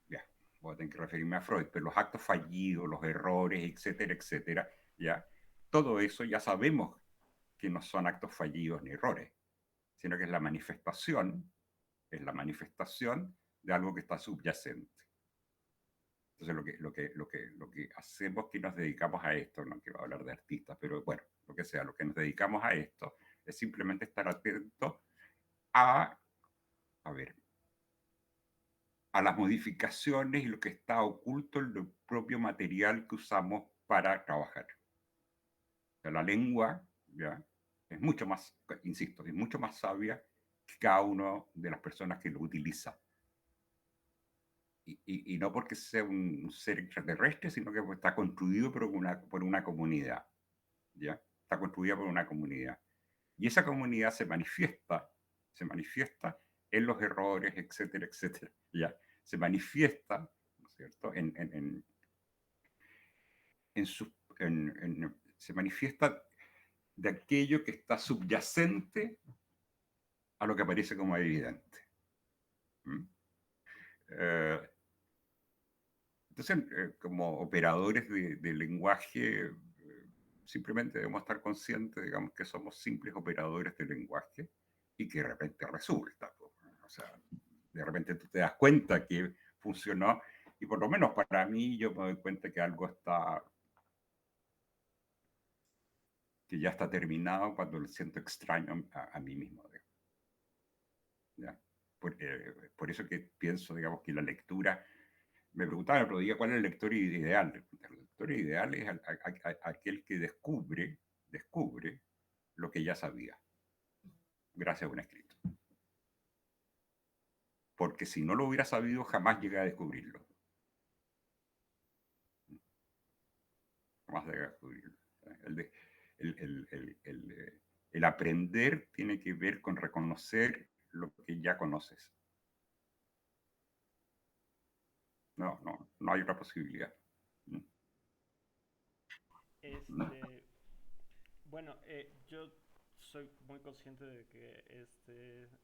ya, voy a tener que referirme a Freud, pero los actos fallidos, los errores, etcétera, etcétera, ya, todo eso ya sabemos que no son actos fallidos ni errores, sino que es la manifestación de algo que está subyacente. Entonces, lo que hacemos que nos dedicamos a esto, no quiero hablar de artistas, pero bueno, lo que sea, lo que nos dedicamos a esto es simplemente estar atentos a ver, a las modificaciones y lo que está oculto en el propio material que usamos para trabajar. O sea, la lengua, ¿ya?, es mucho más, insisto, es mucho más sabia que cada una de las personas que lo utiliza. Y no porque sea un ser extraterrestre, sino que está construido por una comunidad, ¿ya? Está construida por una comunidad. Y esa comunidad se manifiesta en los errores, etcétera, etcétera, ¿ya? Se manifiesta, ¿no es cierto?, se manifiesta de aquello que está subyacente a lo que aparece como evidente. ¿Mm? Entonces, como operadores de lenguaje, simplemente debemos estar conscientes, digamos, que somos simples operadores de lenguaje y que de repente resulta, pues, o sea, de repente tú te das cuenta que funcionó y por lo menos para mí yo me doy cuenta que algo está, que ya está terminado cuando lo siento extraño a mí mismo. ¿Ya? Por eso que pienso, digamos, que la lectura, me preguntaba el otro día cuál es el lector ideal. El lector ideal es aquel que descubre lo que ya sabía, gracias a un escrito. Porque si no lo hubiera sabido, jamás llegué a descubrirlo. Jamás llegué a descubrirlo. El aprender tiene que ver con reconocer lo que ya conoces. No hay otra posibilidad. Bueno, yo soy muy consciente de que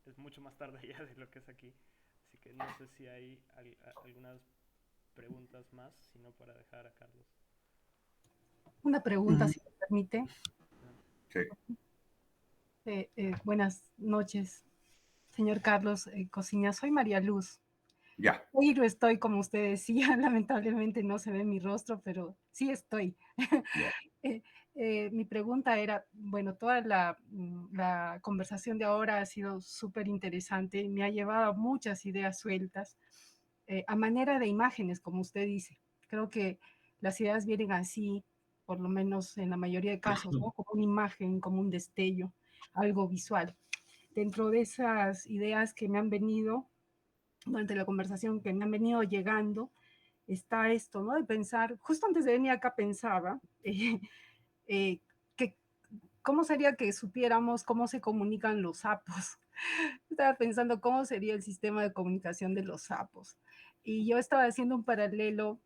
es mucho más tarde ya de lo que es aquí, así que no sé si hay algunas preguntas más, sino para dejar a Carlos. Una pregunta, si me permite. Sí. Buenas noches, señor Carlos Cosiña. Soy María Luz. Ya. Hoy no estoy, como usted decía, lamentablemente no se ve mi rostro, pero sí estoy. Yeah. Mi pregunta era, bueno, toda la conversación de ahora ha sido súper interesante, me ha llevado a muchas ideas sueltas, a manera de imágenes, como usted dice. Creo que las ideas vienen así, por lo menos en la mayoría de casos, ¿no? Como una imagen, como un destello, algo visual. Dentro de esas ideas que me han venido, durante la conversación que me han venido llegando, está esto, ¿no? De pensar, justo antes de venir acá pensaba, que cómo sería que supiéramos cómo se comunican los sapos. Estaba pensando cómo sería el sistema de comunicación de los sapos. Y yo estaba haciendo un paralelo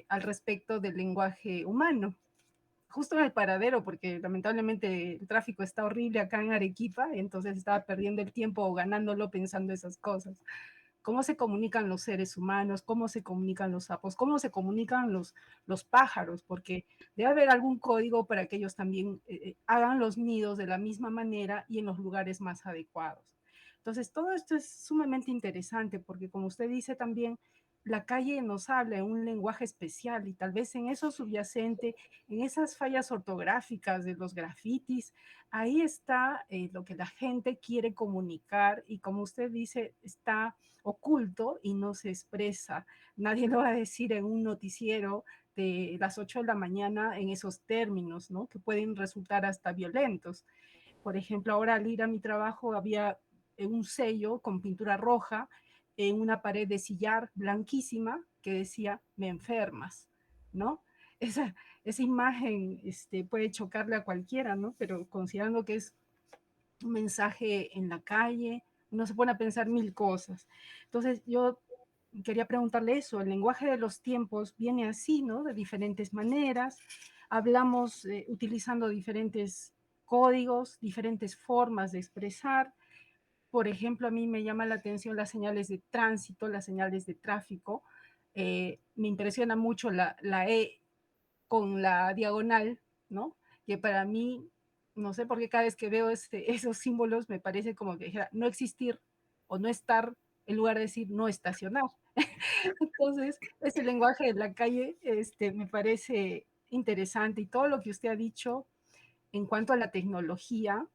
al respecto del lenguaje humano, justo en el paradero, porque lamentablemente el tráfico está horrible acá en Arequipa, entonces estaba perdiendo el tiempo o ganándolo pensando esas cosas. ¿Cómo se comunican los seres humanos? ¿Cómo se comunican los sapos? ¿Cómo se comunican los pájaros? Porque debe haber algún código para que ellos también hagan los nidos de la misma manera y en los lugares más adecuados. Entonces, todo esto es sumamente interesante porque, como usted dice también, la calle nos habla en un lenguaje especial y tal vez en eso subyacente, en esas fallas ortográficas de los grafitis, ahí está lo que la gente quiere comunicar y, como usted dice, está oculto y no se expresa. Nadie lo va a decir en un noticiero de las 8 de la mañana en esos términos, ¿no? Que pueden resultar hasta violentos. Por ejemplo, ahora al ir a mi trabajo había un sello con pintura roja en una pared de sillar blanquísima que decía, me enfermas, ¿no? Esa imagen puede chocarle a cualquiera, ¿no? Pero considerando que es un mensaje en la calle, uno se pone a pensar mil cosas. Entonces yo quería preguntarle eso, el lenguaje de los tiempos viene así, ¿no? De diferentes maneras, hablamos utilizando diferentes códigos, diferentes formas de expresar. Por ejemplo, a mí me llama la atención las señales de tránsito, las señales de tráfico. Me impresiona mucho la E con la diagonal, ¿no? Que para mí, no sé por qué cada vez que veo esos símbolos me parece como que dijera no existir o no estar en lugar de decir no estacionar. Entonces, ese lenguaje de la calle me parece interesante y todo lo que usted ha dicho en cuanto a la tecnología,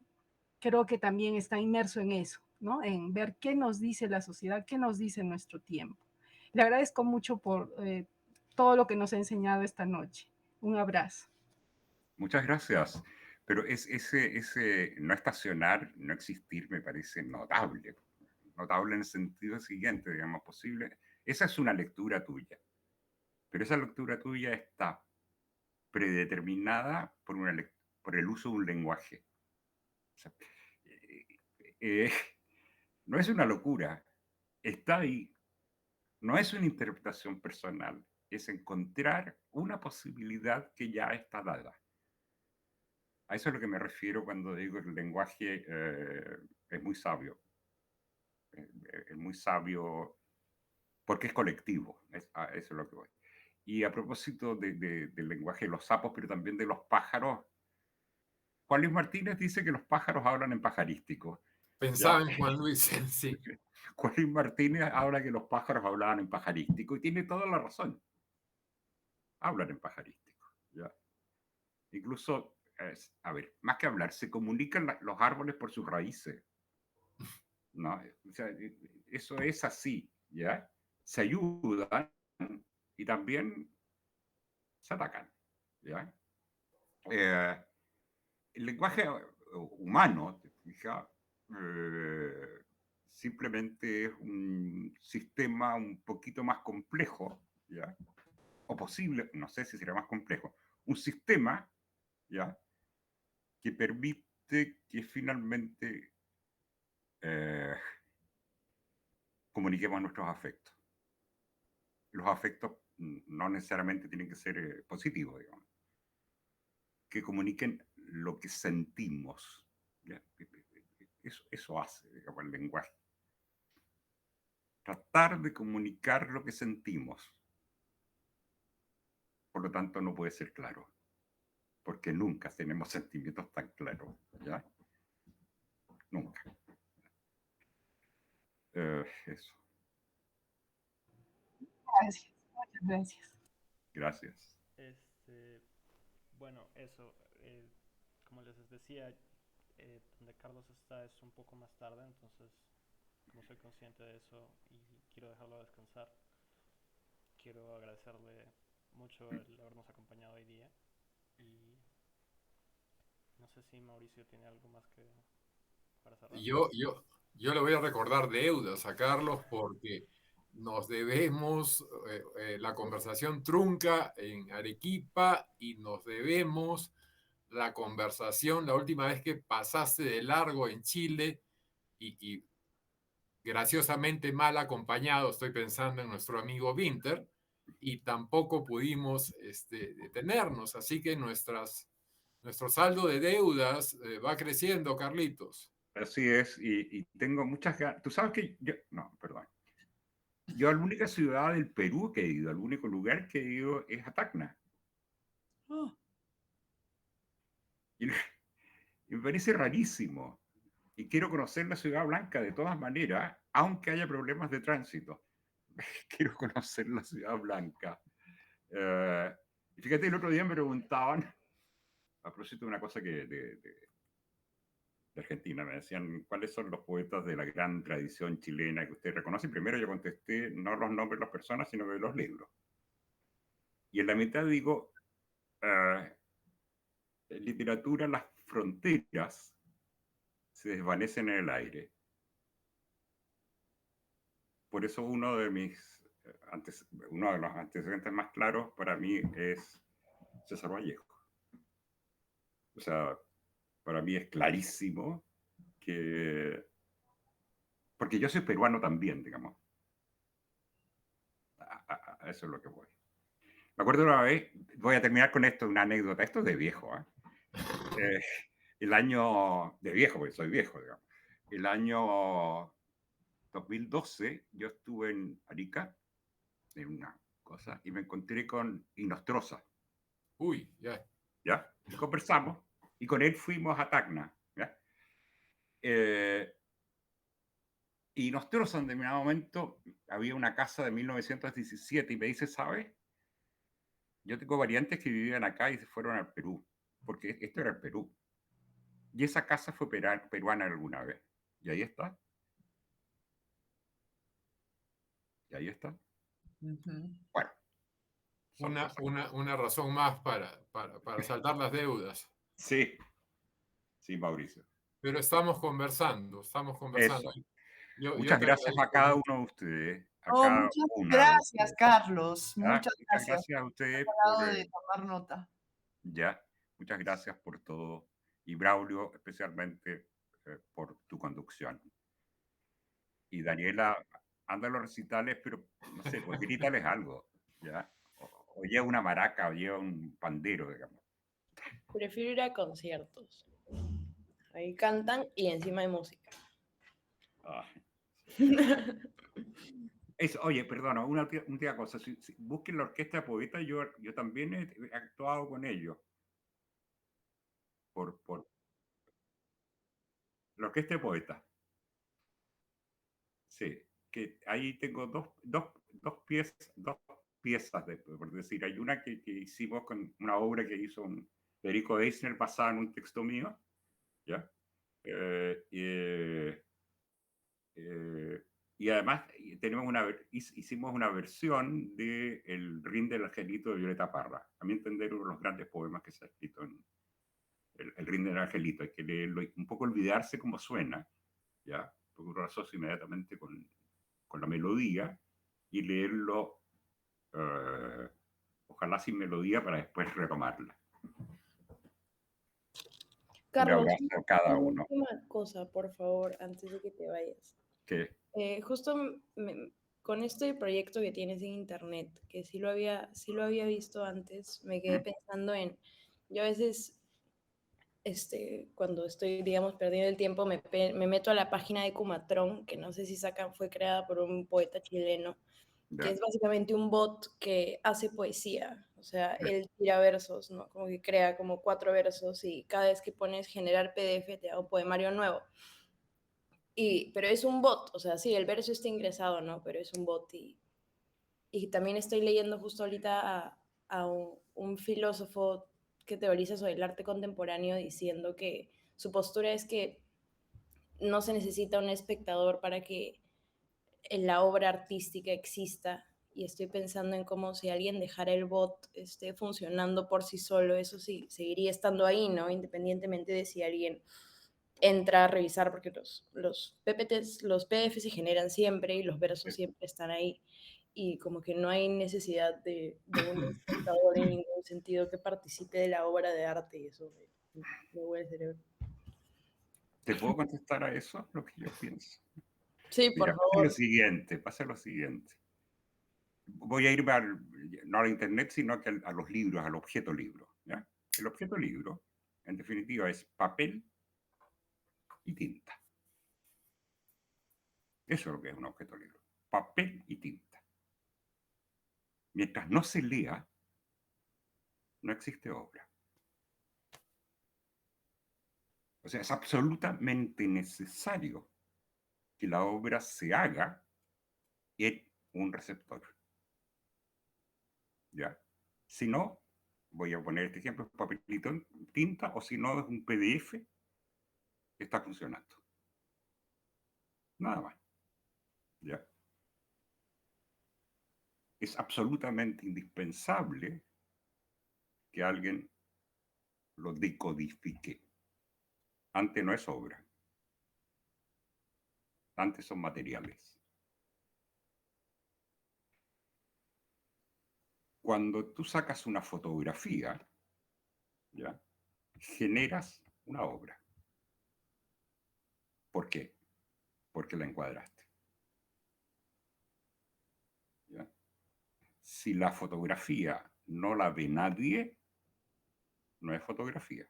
creo que también está inmerso en eso, ¿no? En ver qué nos dice la sociedad, qué nos dice nuestro tiempo. Le agradezco mucho por todo lo que nos ha enseñado esta noche. Un abrazo. Muchas gracias. Pero ese no estacionar, no existir, me parece notable. Notable en el sentido siguiente, digamos, posible. Esa es una lectura tuya. Pero esa lectura tuya está predeterminada por el uso de un lenguaje. O sea, eh, eh, no es una locura. Está ahí. No es una interpretación personal. Es encontrar una posibilidad que ya está dada. A eso es a lo que me refiero cuando digo que el lenguaje es muy sabio. Es muy sabio porque es colectivo. A eso es lo que voy. Y a propósito del lenguaje de los sapos, pero también de los pájaros, Juan Luis Martínez dice que los pájaros hablan en pajarístico. Pensaba ¿Ya? en Juan Luis, sí. Juan Luis Martínez habla que los pájaros hablaban en pajarístico y tiene toda la razón. Hablan en pajarístico. ¿Ya? Incluso, a ver, más que hablar, se comunican los árboles por sus raíces. ¿No? O sea, eso es así, ¿ya? Se ayudan y también se atacan, ¿ya? El lenguaje humano, ¿te fijas? Simplemente es un sistema un poquito más complejo, ¿ya? O posible, no sé si será más complejo, un sistema, ¿ya? Que permite que finalmente comuniquemos nuestros afectos. Los afectos no necesariamente tienen que ser positivos, digamos. Que comuniquen lo que sentimos. ¿Ya? Eso hace, digamos, el lenguaje. Tratar de comunicar lo que sentimos. Por lo tanto, no puede ser claro. Porque nunca tenemos sentimientos tan claros. ¿Ya? Nunca. Eso. Gracias, muchas gracias. Gracias. Bueno, eso, como les decía, donde Carlos está es un poco más tarde, entonces como soy consciente de eso y quiero dejarlo descansar, quiero agradecerle mucho el habernos acompañado hoy día y no sé si Mauricio tiene algo más que para cerrar. Yo le voy a recordar deudas a Carlos porque nos debemos la conversación trunca en Arequipa y nos debemos la conversación la última vez que pasaste de largo en Chile y graciosamente mal acompañado, estoy pensando en nuestro amigo Winter, y tampoco pudimos detenernos, así que nuestro saldo de deudas va creciendo, Carlitos. Así es, y tengo muchas ganas. Tú sabes que yo, no, perdón. Yo a la única ciudad del Perú que he ido, al único lugar que he ido es a Tacna. Oh, Y me parece rarísimo. Y quiero conocer la Ciudad Blanca de todas maneras, aunque haya problemas de tránsito. Quiero conocer la Ciudad Blanca. Y fíjate, el otro día me preguntaban, a propósito de una cosa de Argentina, me decían, ¿cuáles son los poetas de la gran tradición chilena que usted reconoce? Primero yo contesté, no los nombres de las personas, sino de los libros. Y en la mitad digo, en literatura las fronteras se desvanecen en el aire. Por eso uno de los antecedentes más claros para mí es César Vallejo. O sea, para mí es clarísimo que... Porque yo soy peruano también, digamos. A eso es lo que voy. Me acuerdo una vez, voy a terminar con esto, una anécdota. Esto es de viejo, ¿eh? El año de viejo, porque soy viejo, digamos. El año 2012 yo estuve en Arica, en una cosa, y me encontré con Inostroza. Uy, ya. ¿Ya? Y conversamos, y con él fuimos a Tacna, ¿ya? Y Inostroza en determinado momento había una casa de 1917 y me dice, ¿sabes? Yo tengo variantes que vivían acá y se fueron al Perú, porque esto era el Perú. Y esa casa fue peruana alguna vez. Y ahí está. Y ahí está. Ujú. Bueno, son cosas. Una razón más para saldar las deudas. Sí, sí, Mauricio. Pero estamos conversando. Eso. Yo Muchas te gracias a agradezco cada mucho. uno de ustedes, a Oh, cada muchas una de gracias, ustedes. Carlos. ¿Ya? Muchas Muchas gracias. gracias a ustedes Acabo por, de tomar nota. ya, muchas gracias por todo. Y Braulio, especialmente por tu conducción. Y Daniela, anda a los recitales, pero no sé, pues grítales algo, ¿ya? O lleva una maraca, o lleva un pandero, digamos. Prefiero ir a conciertos. Ahí cantan y encima hay música. Ah. Oye, perdona, una cosa. Busquen la Orquesta de Poetas, yo también he actuado con ellos. Por la Orquesta de Poetas. Sí, que ahí tengo dos piezas, por decir. Hay una que hicimos con una obra que hizo Federico Eisner basada en un texto mío, ¿ya? Y además hicimos una versión de El Rin del Angelito de Violeta Parra. A mi entender, uno de los grandes poemas que se ha escrito en el Rin del Angelito. Hay que leerlo y un poco olvidarse cómo suena, ¿ya? Porque uno lo asocia inmediatamente con la melodía y leerlo, ojalá sin melodía, para después retomarla. Carlos, Un abrazo a cada una uno. última cosa, por favor, antes de que te vayas. Que Justo con este proyecto que tienes en internet, que sí lo había visto antes, me quedé pensando en, yo a veces, cuando estoy, digamos, perdiendo el tiempo, me meto a la página de Cumatrón, que no sé si fue creada por un poeta chileno, que es básicamente un bot que hace poesía. O sea, él tira versos, ¿no? Como que crea como 4 versos y cada vez que pones generar PDF te da un poemario nuevo. Pero es un bot, o sea, sí, el verso está ingresado, ¿no? Pero es un bot. Y también estoy leyendo justo ahorita a un filósofo que teoriza sobre el arte contemporáneo diciendo que su postura es que no se necesita un espectador para que la obra artística exista. Y estoy pensando en cómo si alguien dejara el bot funcionando por sí solo, eso sí, seguiría estando ahí, ¿no? Independientemente de si alguien entra a revisar, porque los PPTs, los PDF se generan siempre y los versos siempre están ahí. Y como que no hay necesidad de un espectador en ningún sentido que participe de la obra de arte, y eso me huele el cerebro. ¿Te puedo contestar a eso? Lo que yo pienso. Sí, Mira, por favor. pasa lo siguiente. Voy a irme no a la internet, sino que a los libros, al objeto libro, ¿ya? El objeto libro, en definitiva, es papel y tinta. Eso es lo que es un objeto libro. Papel y tinta. Mientras no se lea, no existe obra. O sea, es absolutamente necesario que la obra se haga en un receptor. ¿Ya? Si no, voy a poner este ejemplo, papelito en tinta, o si no, es un PDF que está funcionando. Nada más. ¿Ya? Es absolutamente indispensable que alguien lo decodifique. Antes no es obra. Antes son materiales. Cuando tú sacas una fotografía, ¿ya? Generas una obra. ¿Por qué? Porque la encuadraste. ¿Ya? Si la fotografía no la ve nadie, no es fotografía.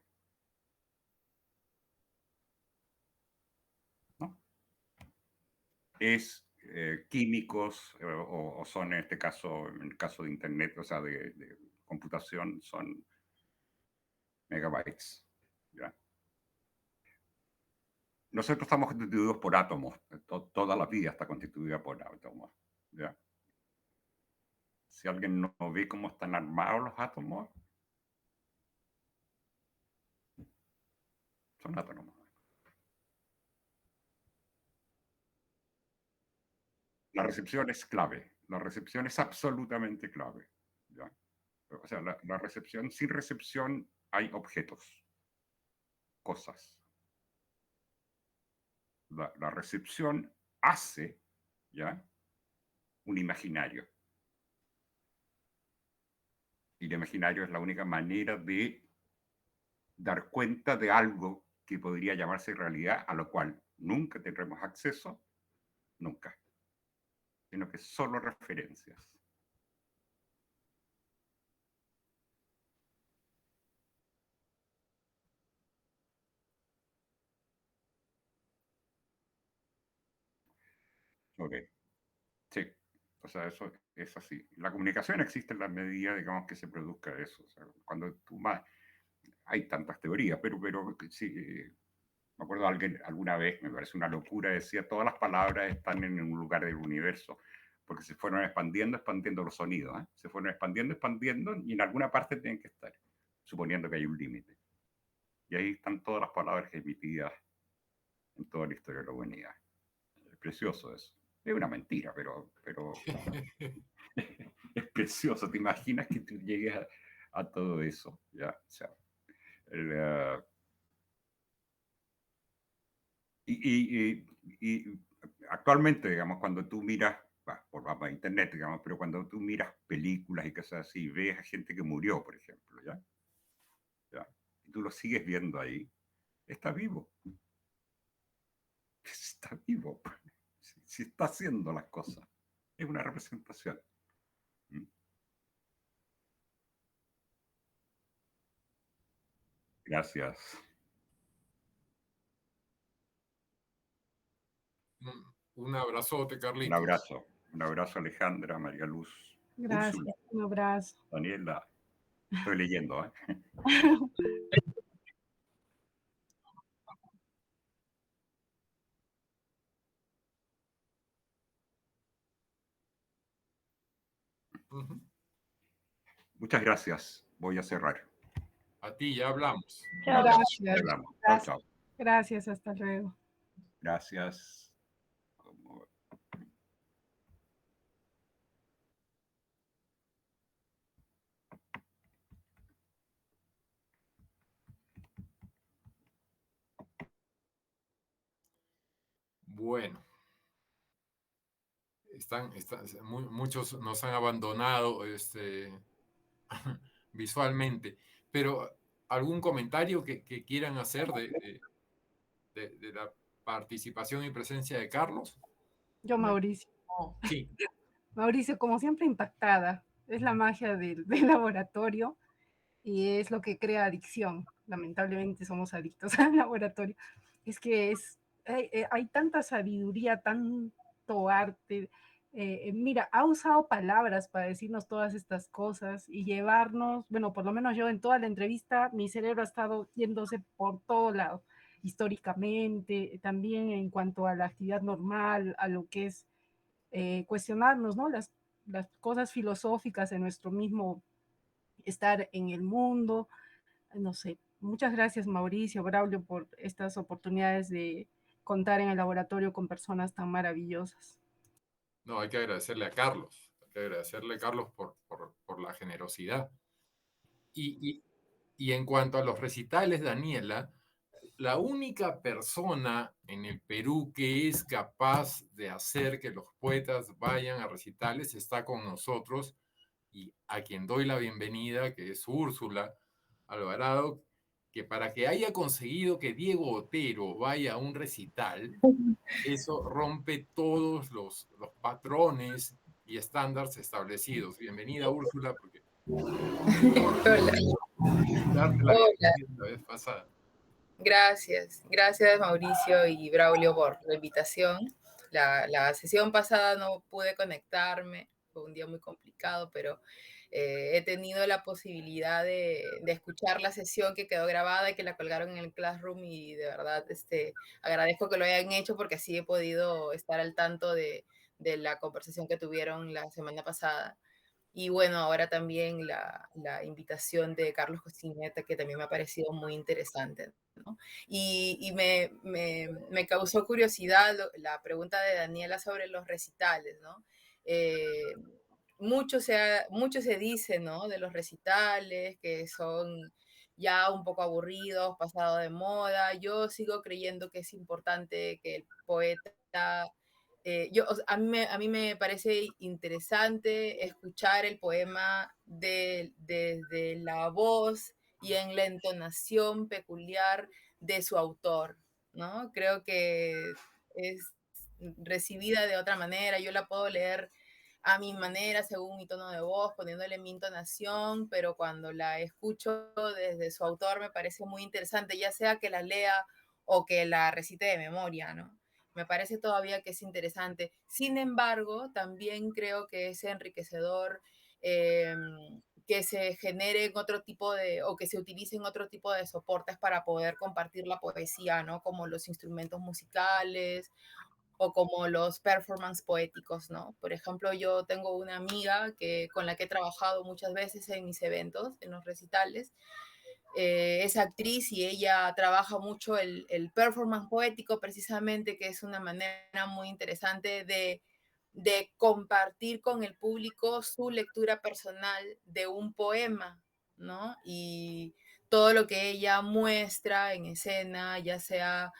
¿No? Es químicos, o son en este caso, en el caso de Internet, o sea, de computación, son megabytes. ¿Ya? Nosotros estamos constituidos por átomos. Toda la vida está constituida por átomos. ¿Ya? Si alguien no ve cómo están armados los átomos, son átomos. La recepción es clave. La recepción es absolutamente clave, ¿ya? O sea, la recepción, sin recepción hay objetos, cosas. La recepción hace, ¿ya?, un imaginario. Y el imaginario es la única manera de dar cuenta de algo que podría llamarse realidad, a lo cual nunca tendremos acceso, nunca, sino que solo referencias. Ok, sí, o sea, eso es así. La comunicación existe en la medida, digamos, que se produzca eso. O sea, cuando tú más... Hay tantas teorías, pero sí, me acuerdo alguien alguna vez, me parece una locura, decía, todas las palabras están en un lugar del universo, porque se fueron expandiendo los sonidos, ¿eh? Se fueron expandiendo, y en alguna parte tienen que estar, suponiendo que hay un límite. Y ahí están todas las palabras emitidas en toda la historia de la humanidad. Es precioso eso. Es una mentira, pero es precioso. ¿Te imaginas que tú llegues a todo eso? ¿Ya? O sea, y actualmente, digamos, cuando tú miras, vamos a internet, digamos, pero cuando tú miras películas y cosas así, ves a gente que murió, por ejemplo, ¿ya? ¿Ya? Y tú lo sigues viendo ahí, está vivo. Está vivo. Si está haciendo las cosas. Es una representación. ¿Mm? Gracias. Un abrazote, Carlitos. Un abrazo, Alejandra, María Luz, Gracias, Úrsula, un abrazo. Daniela. Estoy leyendo, ¿eh? Ujú. Muchas gracias. Voy a cerrar. A ti, ya hablamos. Chao. Gracias. Hablamos. Chao, Gracias. chao. Gracias, hasta luego. Gracias. Bueno, muchos nos han abandonado visualmente, pero ¿algún comentario que quieran hacer de la participación y presencia de Carlos? Yo, Mauricio. Oh, Sí. Mauricio, como siempre, impactada. Es la magia del laboratorio y es lo que crea adicción. Lamentablemente somos adictos al laboratorio. Es que hay tanta sabiduría, tanto arte. Mira, ha usado palabras para decirnos todas estas cosas y llevarnos, bueno, por lo menos yo en toda la entrevista, mi cerebro ha estado yéndose por todo lado, históricamente, también en cuanto a la actividad normal, a lo que es cuestionarnos, ¿no? Las cosas filosóficas en nuestro mismo estar en el mundo, no sé. Muchas gracias, Mauricio, Braulio, por estas oportunidades de contar en el laboratorio con personas tan maravillosas. No, hay que agradecerle a Carlos. Hay que agradecerle a Carlos por la generosidad. Y en cuanto a los recitales, Daniela, la única persona en el Perú que es capaz de hacer que los poetas vayan a recitales está con nosotros, y a quien doy la bienvenida, que es Úrsula Alvarado, que para que haya conseguido que Diego Otero vaya a un recital, eso rompe todos los patrones y estándares establecidos. Bienvenida, Úrsula, porque Hola. darte la Hola, la vez pasada. gracias. Gracias Mauricio y Braulio por la invitación. La sesión pasada no pude conectarme, fue un día muy complicado, pero he tenido la posibilidad de escuchar la sesión que quedó grabada y que la colgaron en el Classroom, y de verdad agradezco que lo hayan hecho porque así he podido estar al tanto de la conversación que tuvieron la semana pasada. Y bueno, ahora también la invitación de Carlos Cocineta, que también me ha parecido muy interesante, ¿no? Y me causó curiosidad la pregunta de Daniela sobre los recitales, ¿no? Mucho se dice, ¿no? De los recitales, que son ya un poco aburridos, pasado de moda. Yo sigo creyendo que es importante que el poeta, a mí me parece interesante escuchar el poema desde la voz y en la entonación peculiar de su autor, ¿no? Creo que es recibida de otra manera. Yo la puedo leer a mi manera, según mi tono de voz, poniéndole mi entonación, pero cuando la escucho desde su autor me parece muy interesante, ya sea que la lea o que la recite de memoria, ¿no? Me parece todavía que es interesante. Sin embargo, también creo que es enriquecedor eh, que se generen otro tipo de, o que se utilicen otro tipo de soportes para poder compartir la poesía, ¿no? Como los instrumentos musicales o como los performance poéticos, ¿no? Por ejemplo, yo tengo una amiga con la que he trabajado muchas veces en mis eventos, en los recitales. Es actriz y ella trabaja mucho el performance poético precisamente, que es una manera muy interesante de compartir con el público su lectura personal de un poema, ¿no? Y todo lo que ella muestra en escena, ya sea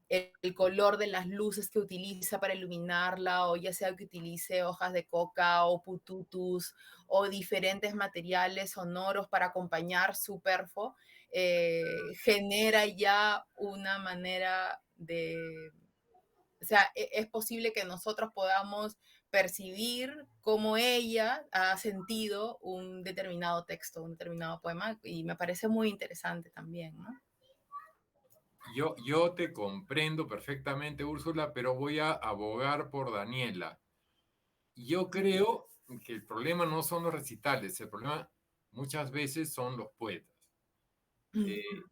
el color de las luces que utiliza para iluminarla, o ya sea que utilice hojas de coca o pututus o diferentes materiales sonoros para acompañar su perfo, genera ya una manera de, o sea, es posible que nosotros podamos percibir cómo ella ha sentido un determinado texto, un determinado poema, y me parece muy interesante también, ¿no? Yo te comprendo perfectamente, Úrsula, pero voy a abogar por Daniela. Yo creo que el problema no son los recitales, el problema muchas veces son los poetas.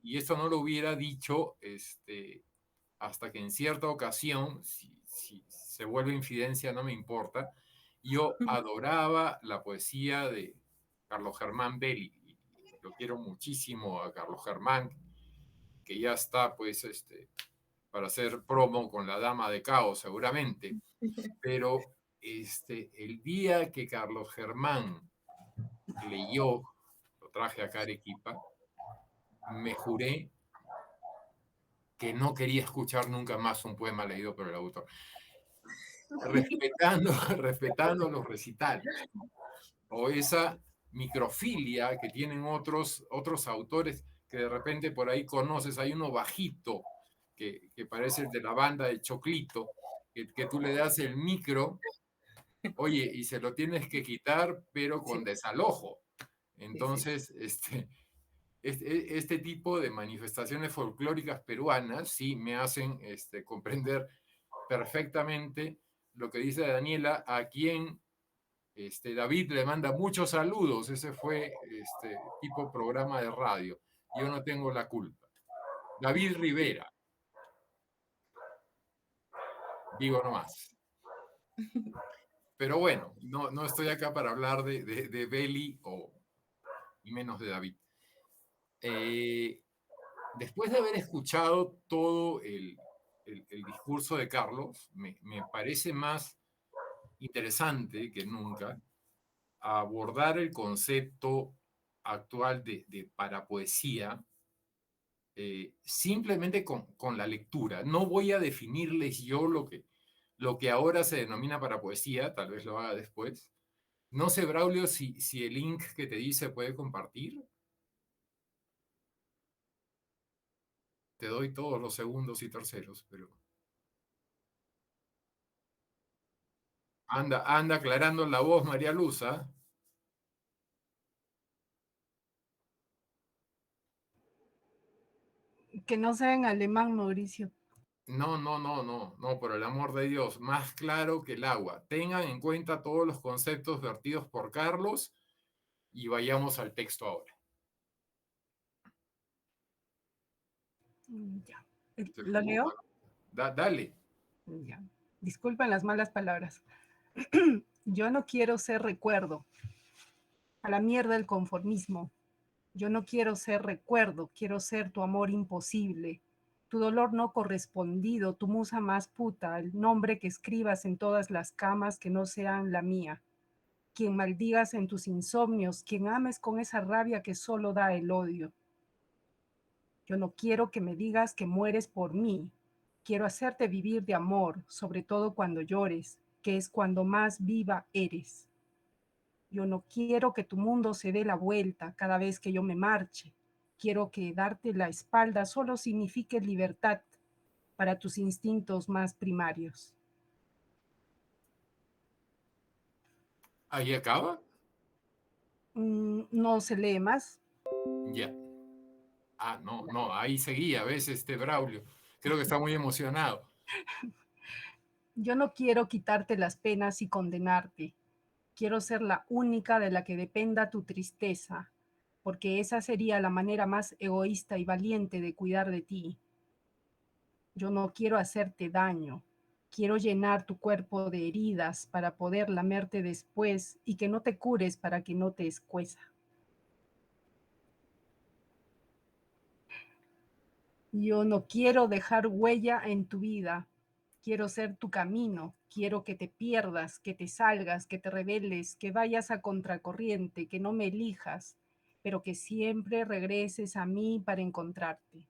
Y esto no lo hubiera dicho hasta que en cierta ocasión, si se vuelve infidencia, no me importa, yo adoraba la poesía de Carlos Germán Belli. Yo quiero muchísimo a Carlos Germán, que ya está, pues, para hacer promo con la Dama de Caos, seguramente. Pero el día que Carlos Germán leyó, lo traje acá a Arequipa, me juré que no quería escuchar nunca más un poema leído por el autor. Respetando los recitales, ¿no? O esa microfilia que tienen otros autores que de repente por ahí conoces. Hay uno bajito que parece el de la banda de Choclito, que tú le das el micro, oye, y se lo tienes que quitar, pero con desalojo. Entonces, este tipo de manifestaciones folclóricas peruanas sí me hacen comprender perfectamente lo que dice Daniela, a quien David le manda muchos saludos. Ese fue tipo programa de radio. Yo no tengo la culpa. David Rivera. Digo nomás. Pero bueno, no estoy acá para hablar de Belli y menos de David. Después de haber escuchado todo el discurso de Carlos, me parece más interesante que nunca abordar el concepto actual de parapoesía simplemente con la lectura. No voy a definirles yo lo que ahora se denomina parapoesía, tal vez lo haga después. No sé, Braulio, si el link que te dice puede compartir. Te doy todos los segundos y terceros, pero... Anda aclarando la voz, María Luz, ¿ah? Que no sea en alemán, Mauricio. No, por el amor de Dios, más claro que el agua. Tengan en cuenta todos los conceptos vertidos por Carlos y vayamos al texto ahora. Ya. ¿Lo leo? Dale. Ya. Disculpen las malas palabras. Yo no quiero ser recuerdo. A la mierda el conformismo. Yo no quiero ser recuerdo, quiero ser tu amor imposible. tu dolor no correspondido, tu musa más puta, el nombre que escribas en todas las camas que no sean la mía, quien maldigas en tus insomnios, quien ames con esa rabia que solo da el odio. Yo no quiero que me digas que mueres por mí. Quiero hacerte vivir de amor, sobre todo cuando llores, que es cuando más viva eres. Yo no quiero que tu mundo se dé la vuelta cada vez que yo me marche. Quiero que darte la espalda solo signifique libertad para tus instintos más primarios. ¿Ahí acaba? No se lee más. Ya. Ah, no, ahí seguía, ¿ves, Braulio? Creo que está muy emocionado. Yo no quiero quitarte las penas y condenarte. Quiero ser la única de la que dependa tu tristeza, porque esa sería la manera más egoísta y valiente de cuidar de ti. Yo no quiero hacerte daño. Quiero llenar tu cuerpo de heridas para poder lamerte después y que no te cures para que no te escueza. Yo no quiero dejar huella en tu vida. Quiero ser tu camino. Quiero que te pierdas, que te salgas, que te rebeles, que vayas a contracorriente, que no me elijas, pero que siempre regreses a mí para encontrarte.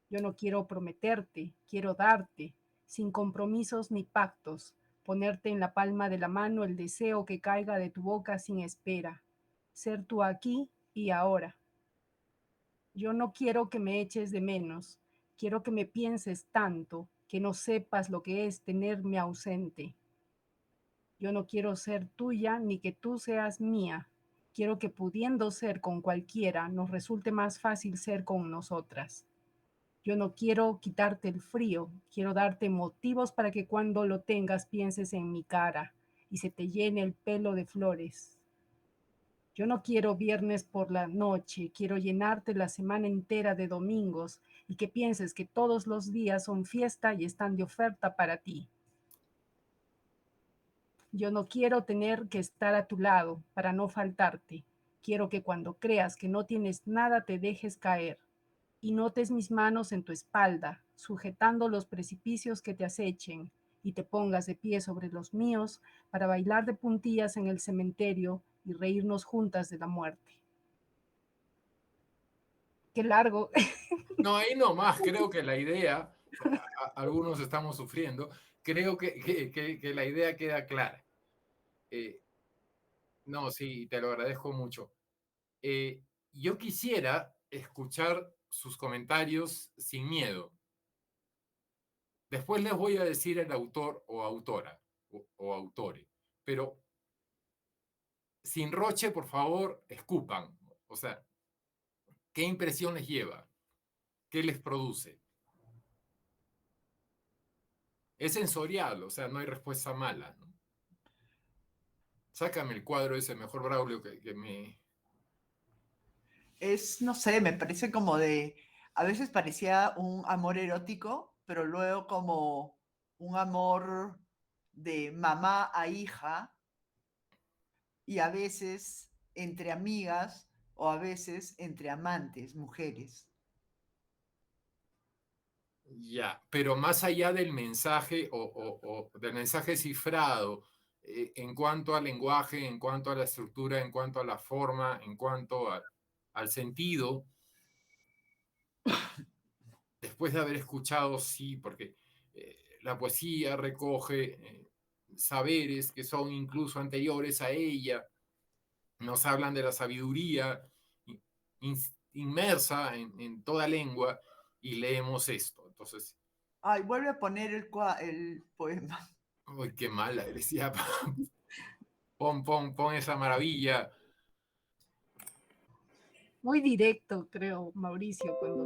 Yo no quiero prometerte, quiero darte, sin compromisos ni pactos, ponerte en la palma de la mano el deseo que caiga de tu boca sin espera, ser tú aquí y ahora. Yo no quiero que me eches de menos, quiero que me pienses tanto, que no sepas lo que es tenerme ausente. Yo no quiero ser tuya ni que tú seas mía. Quiero que pudiendo ser con cualquiera, nos resulte más fácil ser con nosotras. Yo no quiero quitarte el frío, quiero darte motivos para que cuando lo tengas pienses en mi cara y se te llene el pelo de flores. Yo no quiero viernes por la noche, quiero llenarte la semana entera de domingos y que pienses que todos los días son fiesta y están de oferta para ti. Yo no quiero tener que estar a tu lado para no faltarte. Quiero que cuando creas que no tienes nada te dejes caer y notes mis manos en tu espalda, sujetando los precipicios que te acechen, y te pongas de pie sobre los míos para bailar de puntillas en el cementerio y reírnos juntas de la muerte. Qué largo. No, ahí nomás, creo que la idea, algunos estamos sufriendo, creo que la idea queda clara. No, sí, te lo agradezco mucho. Yo quisiera escuchar sus comentarios sin miedo. Después les voy a decir el autor o autora o autore, pero sin roche, por favor, escupan. O sea, ¿qué impresión les lleva? ¿Qué les produce? Es sensorial, o sea, no hay respuesta mala, ¿no? Sácame el cuadro ese, mejor Braulio, que me... No sé, me parece como a veces parecía un amor erótico, pero luego como un amor de mamá a hija, y a veces entre amigas o a veces entre amantes, mujeres. Ya, pero más allá del mensaje o del mensaje cifrado, en cuanto al lenguaje, en cuanto a la estructura, en cuanto a la forma, en cuanto al sentido, después de haber escuchado, sí, porque la poesía recoge saberes que son incluso anteriores a ella, nos hablan de la sabiduría inmersa en toda lengua y leemos esto. Entonces, Ay, vuelve a poner el poema. uy, qué mala, decía, pon esa maravilla. Muy directo, creo, Mauricio, cuando...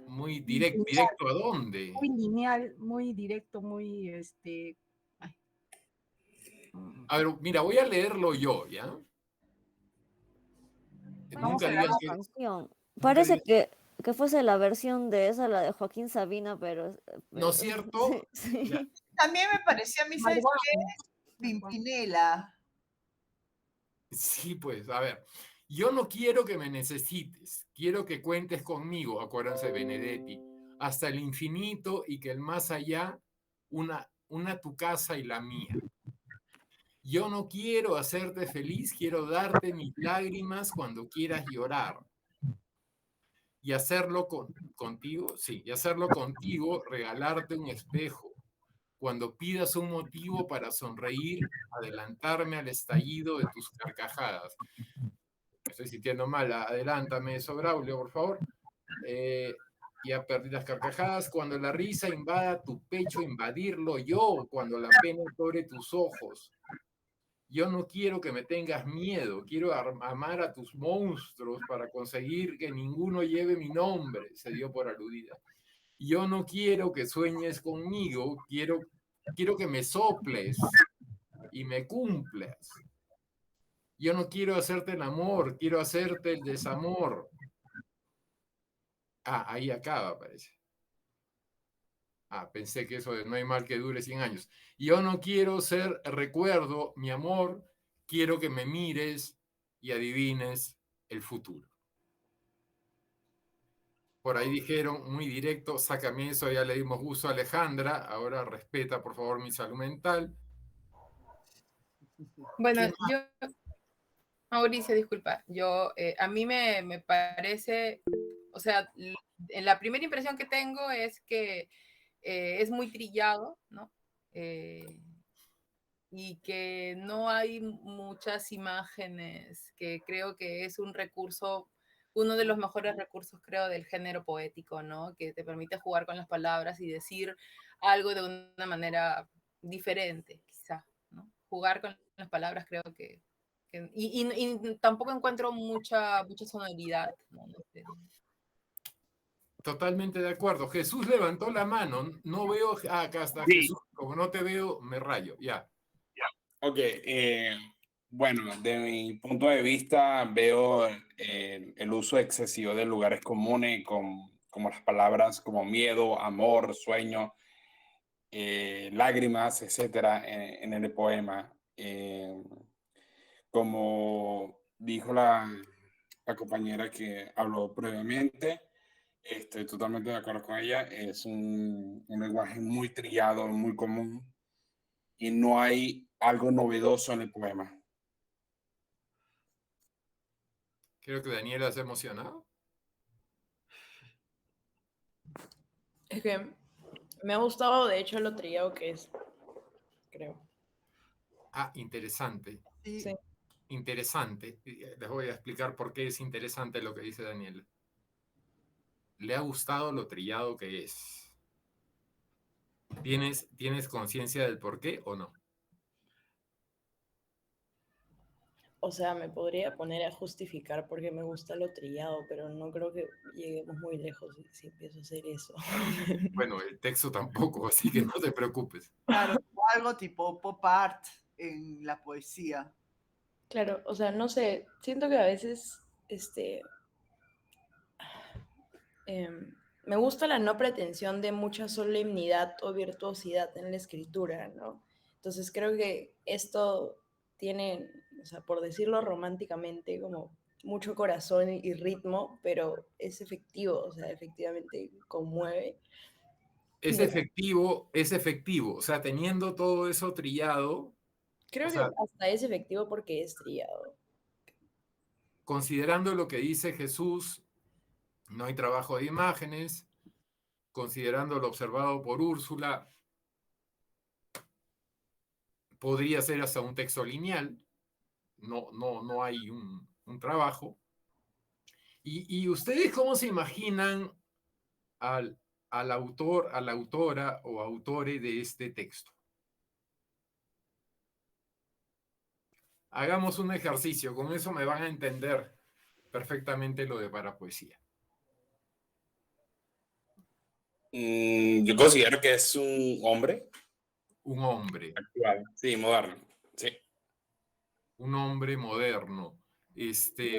Muy directo, ¿a dónde? Muy lineal, muy directo, muy ay. A ver, mira, voy a leerlo yo, ¿ya? Vamos Nunca a digas dar que... Canción. nunca Parece digas- que fuese la versión de esa, la de Joaquín Sabina, ¿No es cierto? sí, Ya. sí. También me parecía a mí, ¿sabes qué? Pimpinela. Sí, pues, a ver. Yo no quiero que me necesites, quiero que cuentes conmigo, acuérdense de Benedetti. hasta el infinito y que el más allá una tu casa y la mía. Yo no quiero hacerte feliz, quiero darte mis lágrimas cuando quieras llorar. Y hacerlo contigo, sí, y hacerlo contigo, regalarte un espejo. Cuando pidas un motivo para sonreír, adelantarme al estallido de tus carcajadas. Me estoy sintiendo mal, adelántame eso, Braulio, por favor. Ya perdí las carcajadas. Cuando la risa invada tu pecho, invadirlo yo, cuando la pena sobre tus ojos. Yo no quiero que me tengas miedo, quiero amar a tus monstruos para conseguir que ninguno lleve mi nombre, se dio por aludida. Yo no quiero que sueñes conmigo, quiero que me soples y me cumplas. Yo no quiero hacerte el amor, quiero hacerte el desamor. Ahí acaba, parece. Pensé que eso de no hay mal que dure 100 años. Yo no quiero ser recuerdo, mi amor, quiero que me mires y adivines el futuro. Por ahí dijeron muy directo, sácame eso, ya le dimos gusto a Alejandra, ahora respeta por favor mi salud mental. Bueno, yo, Mauricio, disculpa, a mí me parece, o sea, la primera impresión que tengo es que es muy trillado, ¿no? Y que no hay muchas imágenes, que creo que es un recurso, uno de los mejores recursos, creo, del género poético, ¿no? Que te permite jugar con las palabras y decir algo de una manera diferente, quizá, ¿no? Jugar con las palabras creo que y tampoco encuentro mucha sonoridad, ¿no? No sé. Totalmente de acuerdo. Jesús levantó la mano. No veo. Acá está Sí. Jesús. Como no te veo, me rayo. Ya. Ok, bueno, de mi punto de vista veo el uso excesivo de lugares comunes como las palabras como miedo, amor, sueño, lágrimas, etcétera, en el poema. Como dijo la compañera que habló previamente, estoy totalmente de acuerdo con ella, es un lenguaje muy trillado, muy común y no hay algo novedoso en el poema. Creo que Daniela se ha emocionado. Es que me ha gustado, de hecho, lo trillado que es, creo. Interesante. Sí. Interesante. Les voy a explicar por qué es interesante lo que dice Daniela. Le ha gustado lo trillado que es. ¿Tienes conciencia del por qué o no? O sea, me podría poner a justificar porque me gusta lo trillado, pero no creo que lleguemos muy lejos si empiezo a hacer eso. Bueno, el texto tampoco, así que no te preocupes. Claro, algo tipo pop art en la poesía. Claro, o sea, no sé, siento que a veces, me gusta la no pretensión de mucha solemnidad o virtuosidad en la escritura, ¿no? Entonces creo que esto tiene, o sea, por decirlo románticamente, como mucho corazón y ritmo, pero es efectivo, o sea, efectivamente conmueve. Es efectivo. O sea, teniendo todo eso trillado. Creo que hasta es efectivo porque es trillado. Considerando lo que dice Jesús, no hay trabajo de imágenes, considerando lo observado por Úrsula, podría ser hasta un texto lineal, no hay un trabajo. ¿Y ustedes cómo se imaginan al autor, a la autora o autore de este texto? Hagamos un ejercicio, con eso me van a entender perfectamente lo de parapoesía. Yo considero que es un hombre. Un hombre. Actual, sí, moderno, sí. Un hombre moderno,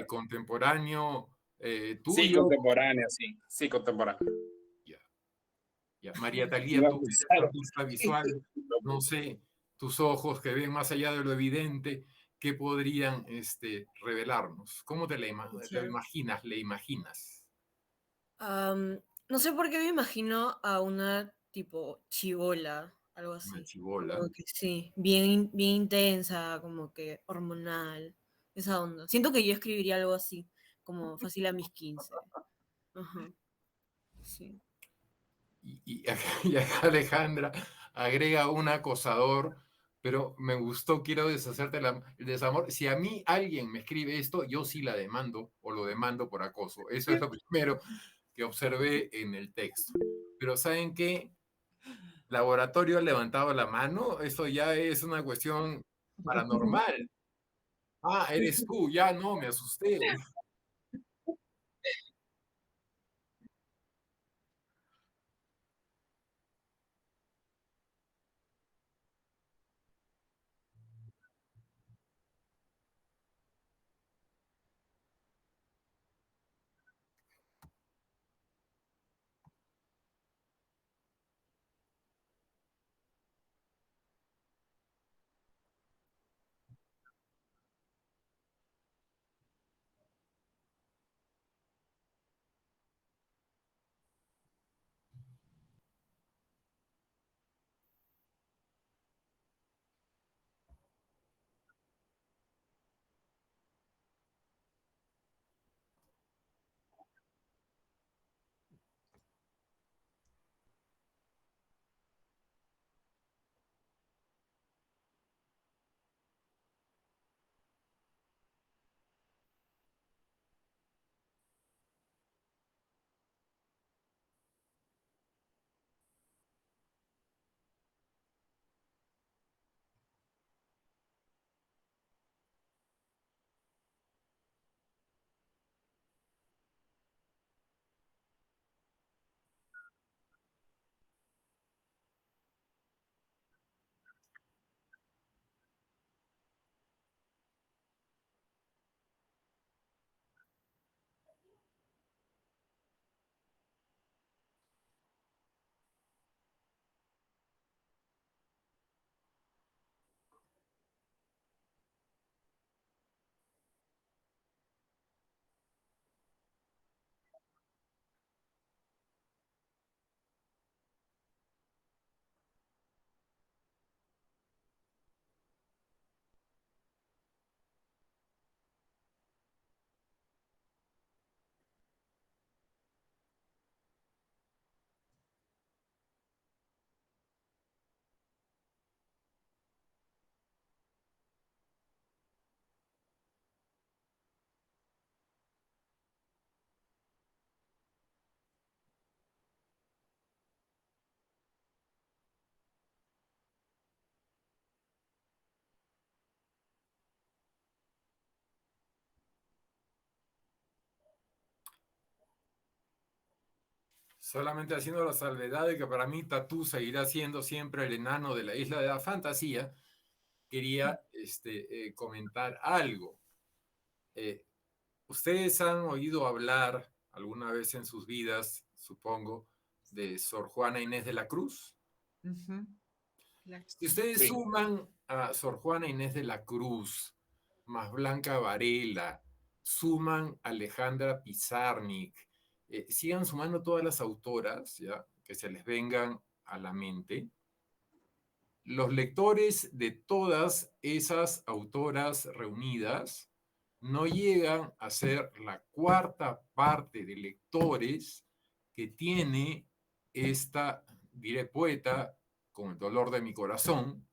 contemporáneo, tuyo. Sí, contemporáneo, sí. Sí, contemporáneo. Ya. María Talía, tú eres artista visual, no sé, tus ojos que ven más allá de lo evidente, ¿qué podrían revelarnos? ¿Cómo te lo imaginas? ¿Le imaginas? No sé por qué me imagino a una tipo chibola, algo Una así. chibola. Como que sí, bien, bien intensa, como que hormonal, esa onda. Siento que yo escribiría algo así, como fácil a mis 15. Ajá, sí. Y acá Alejandra agrega un acosador, pero me gustó, quiero deshacerte el desamor. Si a mí alguien me escribe esto, yo sí la demando o lo demando por acoso. Eso es lo primero que observé en el texto. Pero ¿saben qué? Laboratorio ha levantado la mano, eso ya es una cuestión paranormal. Ah, eres tú, ya no, me asusté. Solamente haciendo la salvedad de que para mí Tatú seguirá siendo siempre el enano de la isla de la fantasía, quería comentar algo. Ustedes han oído hablar alguna vez en sus vidas, supongo, de Sor Juana Inés de la Cruz. Ujú. Si ustedes Sí. suman a Sor Juana Inés de la Cruz, más Blanca Varela, suman a Alejandra Pizarnik, sigan sumando todas las autoras, ¿ya?, que se les vengan a la mente. Los lectores de todas esas autoras reunidas no llegan a ser la cuarta parte de lectores que tiene esta, diré poeta, con el dolor de mi corazón,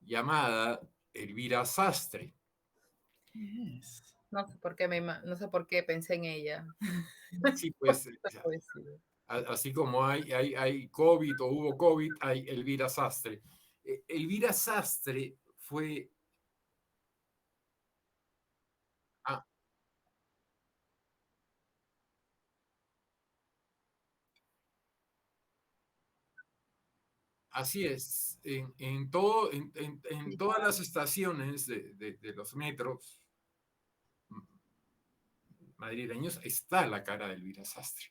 llamada Elvira Sastre. No sé por qué, no sé por qué pensé en ella. Sí, pues, Poesía. así como hay COVID o hubo COVID, hay Elvira Sastre. Elvira Sastre fue... Ah, así es, en todas las estaciones de los metros madrileños está la cara de Elvira Sastre.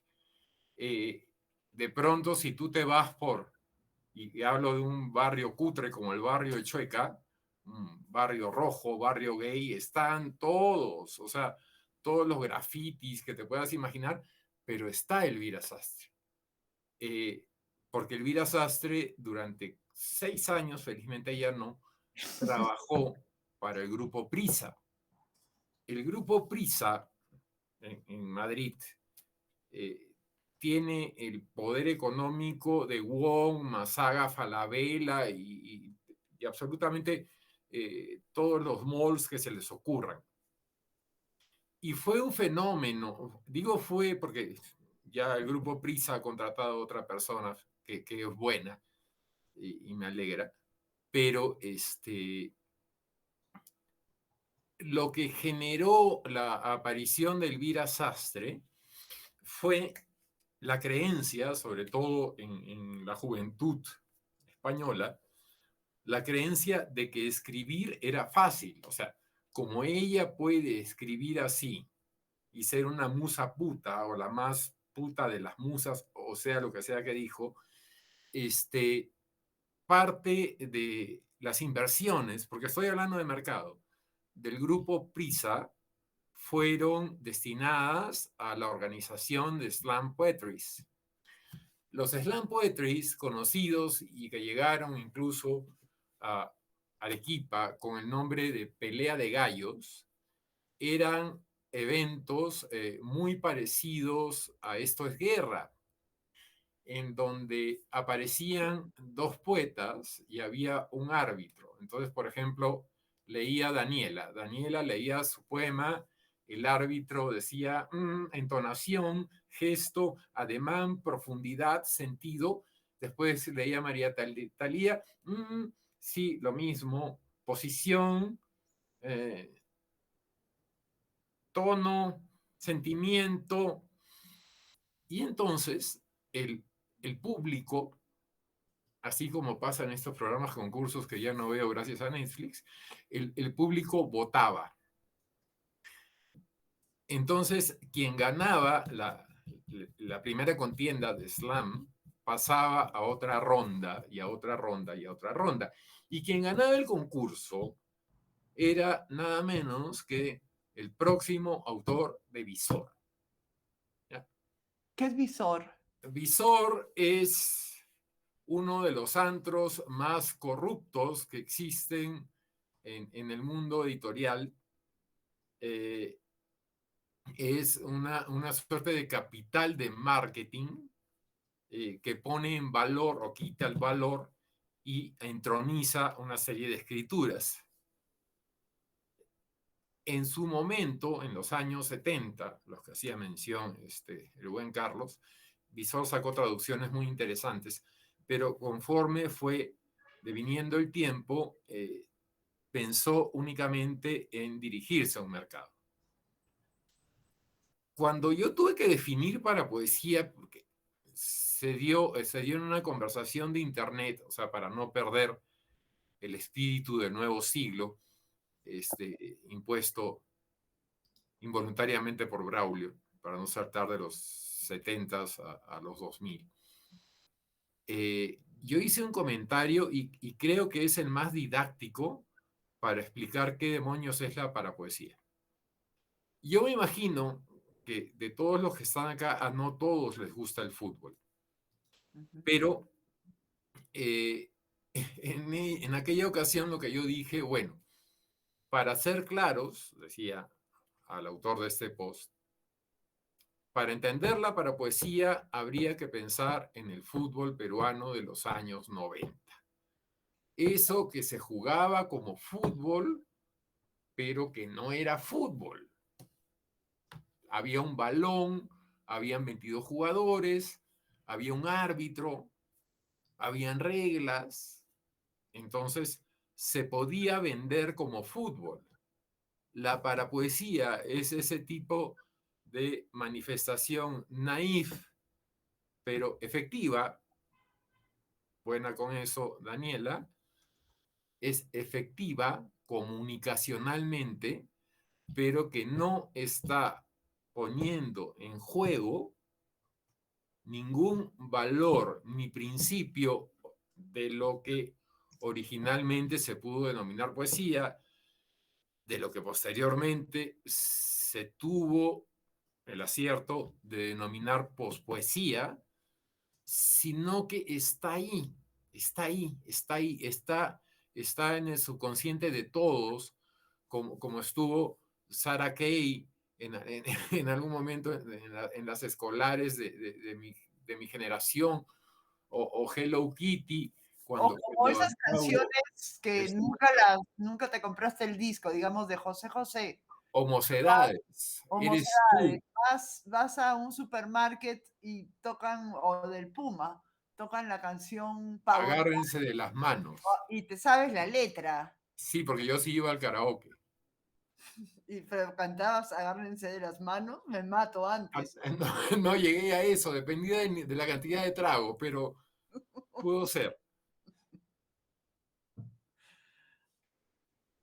De pronto, si tú te vas y hablo de un barrio cutre como el barrio de Chueca, un barrio rojo, barrio gay, están todos, o sea, todos los grafitis que te puedas imaginar, pero está Elvira Sastre. Porque Elvira Sastre durante 6 años, felizmente ella no, trabajó para el grupo Prisa. El grupo Prisa en Madrid tiene el poder económico de Wong, Masaga, Falabella y absolutamente todos los malls que se les ocurran. Y fue un fenómeno, digo fue porque ya el grupo Prisa ha contratado a otra persona que es buena y me alegra, pero lo que generó la aparición de Elvira Sastre fue la creencia, sobre todo en la juventud española, la creencia de que escribir era fácil. O sea, como ella puede escribir así y ser una musa puta o la más puta de las musas, o sea, lo que sea que dijo, parte de las inversiones, porque estoy hablando de mercado, del grupo Prisa fueron destinadas a la organización de slam poetries. Los slam poetries conocidos y que llegaron incluso a Arequipa con el nombre de Pelea de Gallos eran eventos muy parecidos a Esto es Guerra, en donde aparecían 2 poetas y había un árbitro. Entonces, por ejemplo, leía Daniela. Daniela leía su poema, el árbitro decía entonación, gesto, ademán, profundidad, sentido. Después leía María Talía, sí, lo mismo, posición, tono, sentimiento. Y entonces el público, así como pasa en estos programas concursos que ya no veo gracias a Netflix, el público votaba. Entonces, quien ganaba la primera contienda de slam pasaba a otra ronda y a otra ronda y a otra ronda. Y quien ganaba el concurso era nada menos que el próximo autor de Visor. ¿Ya? ¿Qué es Visor? Visor es uno de los antros más corruptos que existen en el mundo editorial. Es una suerte de capital de marketing que pone en valor o quita el valor y entroniza una serie de escrituras. En su momento, en los años 70, los que hacía mención el buen Carlos, Visor sacó traducciones muy interesantes, pero conforme fue deviniendo el tiempo, pensó únicamente en dirigirse a un mercado. Cuando yo tuve que definir para poesía, porque se dio en una conversación de internet, o sea, para no perder el espíritu del nuevo siglo, impuesto involuntariamente por Braulio, para no saltar de los 70s a los 2000. Yo hice un comentario y creo que es el más didáctico para explicar qué demonios es la parapoesía. Yo me imagino que de todos los que están acá, a no todos les gusta el fútbol. Pero en aquella ocasión lo que yo dije, bueno, para ser claros, decía al autor de este post, para entender la parapoesía habría que pensar en el fútbol peruano de los años 90. Eso que se jugaba como fútbol, pero que no era fútbol. Había un balón, habían 22 jugadores, había un árbitro, habían reglas, entonces se podía vender como fútbol. La parapoesía es ese tipo de manifestación naif, pero efectiva, buena con eso Daniela, es efectiva comunicacionalmente, pero que no está poniendo en juego ningún valor ni principio de lo que originalmente se pudo denominar poesía, de lo que posteriormente se tuvo el acierto de denominar pospoesía, sino que está ahí, está ahí, está ahí, está en el subconsciente de todos, como estuvo Sarah Kay en algún momento en las escolares de mi generación, o Hello Kitty, O cuando como esas canciones que este, nunca te compraste el disco, digamos, de José José. o Mocedades, O eres Mocedades. tú. Vas a un supermarket y tocan, o del Puma, tocan la canción Pavo Agárrense de las manos. y te sabes la letra. Sí, porque yo sí iba al karaoke. Pero cantabas agárrense de las manos, me mato antes. No, no llegué a eso, dependía de la cantidad de trago, pero pudo ser.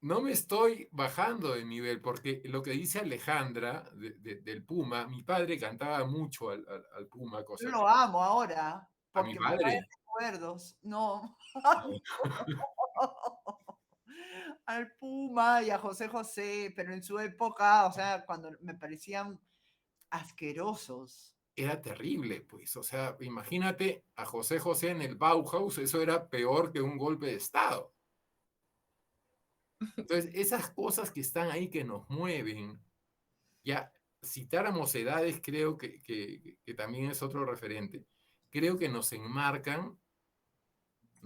No me estoy bajando de nivel, porque lo que dice Alejandra del Puma, mi padre cantaba mucho al Puma, Yo cosa lo que amo ahora, a mi porque me trae padre. recuerdos. No. Al Puma y a José José, pero en su época, o sea, cuando me parecían asquerosos. Era terrible, pues. O sea, imagínate a José José en el Bauhaus, eso era peor que un golpe de Estado. Entonces, esas cosas que están ahí que nos mueven, ya citáramos edades, creo que también es otro referente, creo que nos enmarcan,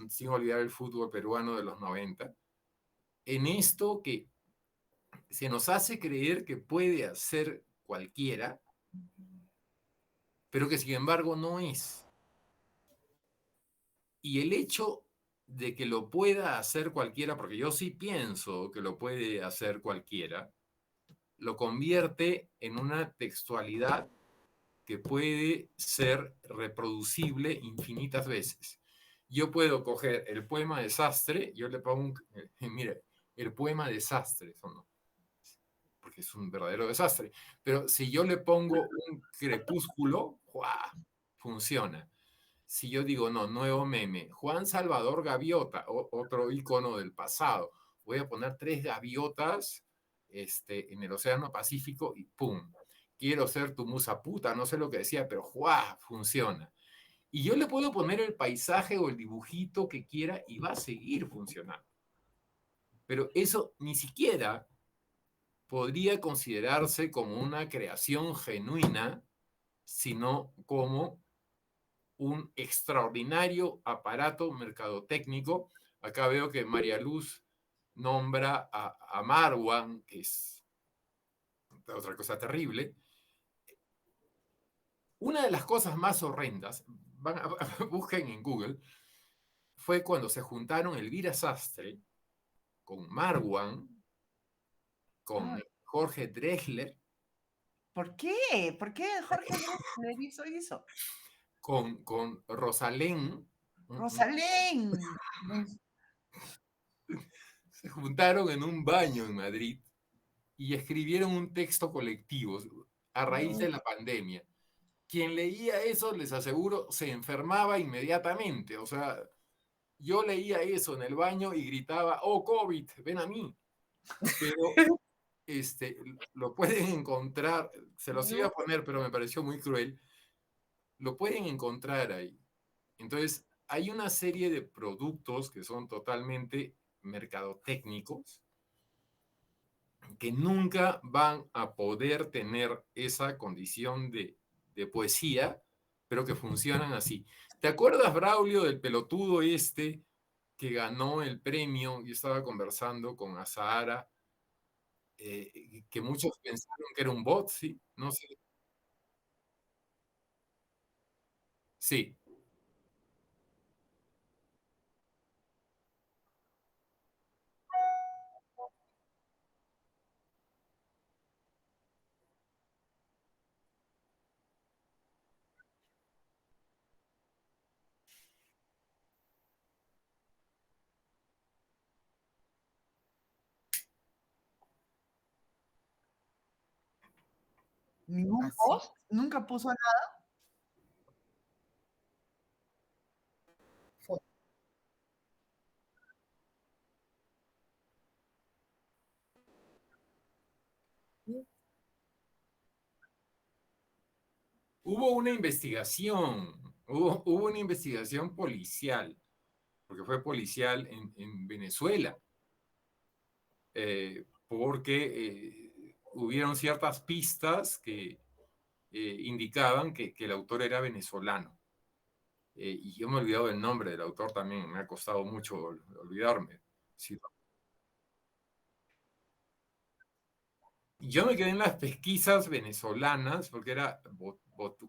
sin olvidar el fútbol peruano de los 90, en esto que se nos hace creer que puede hacer cualquiera, pero que sin embargo no es. Y el hecho de que lo pueda hacer cualquiera, porque yo sí pienso que lo puede hacer cualquiera, lo convierte en una textualidad que puede ser reproducible infinitas veces. Yo puedo coger el poema Desastre, yo le pongo mire, el poema Desastre, eso no, porque es un verdadero desastre, pero si yo le pongo un crepúsculo, ¡guau!, funciona. Si yo digo, no, nuevo meme, Juan Salvador Gaviota, otro icono del pasado, voy a poner 3 gaviotas en el Océano Pacífico y ¡pum! Quiero ser tu musa puta, no sé lo que decía, pero ¡juá! Funciona. Y yo le puedo poner el paisaje o el dibujito que quiera y va a seguir funcionando. Pero eso ni siquiera podría considerarse como una creación genuina, sino como un extraordinario aparato mercadotécnico. Acá veo que María Luz nombra a Marwan, que es otra cosa terrible. Una de las cosas más horrendas, busquen en Google, fue cuando se juntaron Elvira Sastre con Marwan, con Jorge Drexler, ¿Por qué? ¿Por qué Jorge le hizo eso? con Rosalén. Rosalén. Se juntaron en un baño en Madrid y escribieron un texto colectivo a raíz de la pandemia. Quien leía eso, les aseguro, se enfermaba inmediatamente. O sea, yo leía eso en el baño y gritaba, oh, COVID, ven a mí. Pero lo pueden encontrar, se los iba a poner, pero me pareció muy cruel. Lo pueden encontrar ahí. Entonces, hay una serie de productos que son totalmente mercadotécnicos que nunca van a poder tener esa condición de poesía, pero que funcionan así. ¿Te acuerdas, Braulio, del pelotudo que ganó el premio y estaba conversando con Azahara, que muchos pensaron que era un bot, ¿sí? No sé. Sí. ¿Ningún ¿Así? post? ¿Nunca puso nada? Hubo una investigación, hubo una investigación policial, porque fue policial en Venezuela, porque hubieron ciertas pistas que indicaban que el autor era venezolano. Y yo me he olvidado del nombre del autor también, me ha costado mucho olvidarme. Sí. Yo me quedé en las pesquisas venezolanas, porque era,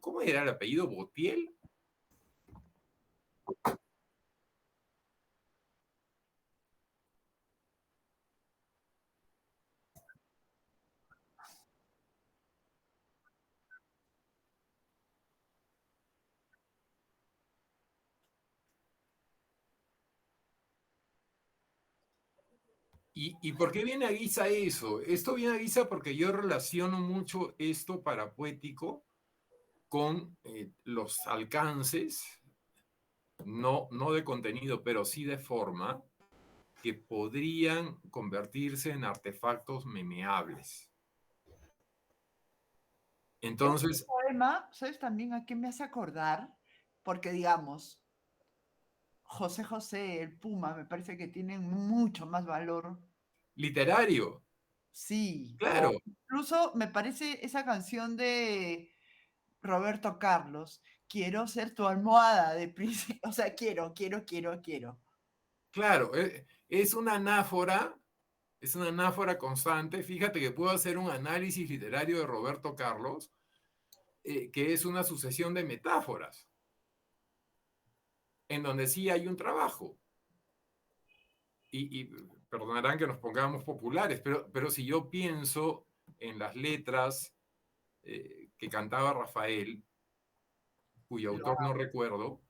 ¿cómo era el apellido? ¿Botiel? ¿Y por qué viene a guisa eso? Esto viene a guisa porque yo relaciono mucho esto para poético con los alcances, no de contenido, pero sí de forma, que podrían convertirse en artefactos memeables. Entonces, Este poema, ¿sabes también a qué me hace acordar? Porque, digamos, José José, el Puma, me parece que tienen mucho más valor. literario, Sí, claro. o incluso me parece esa canción de Roberto Carlos, quiero ser tu almohada de príncipe, o sea, quiero. Claro, es una anáfora constante. Fíjate que puedo hacer un análisis literario de Roberto Carlos, que es una sucesión de metáforas, en donde sí hay un trabajo. Y perdonarán que nos pongamos populares, pero si yo pienso en las letras que cantaba Rafael, cuyo autor no recuerdo,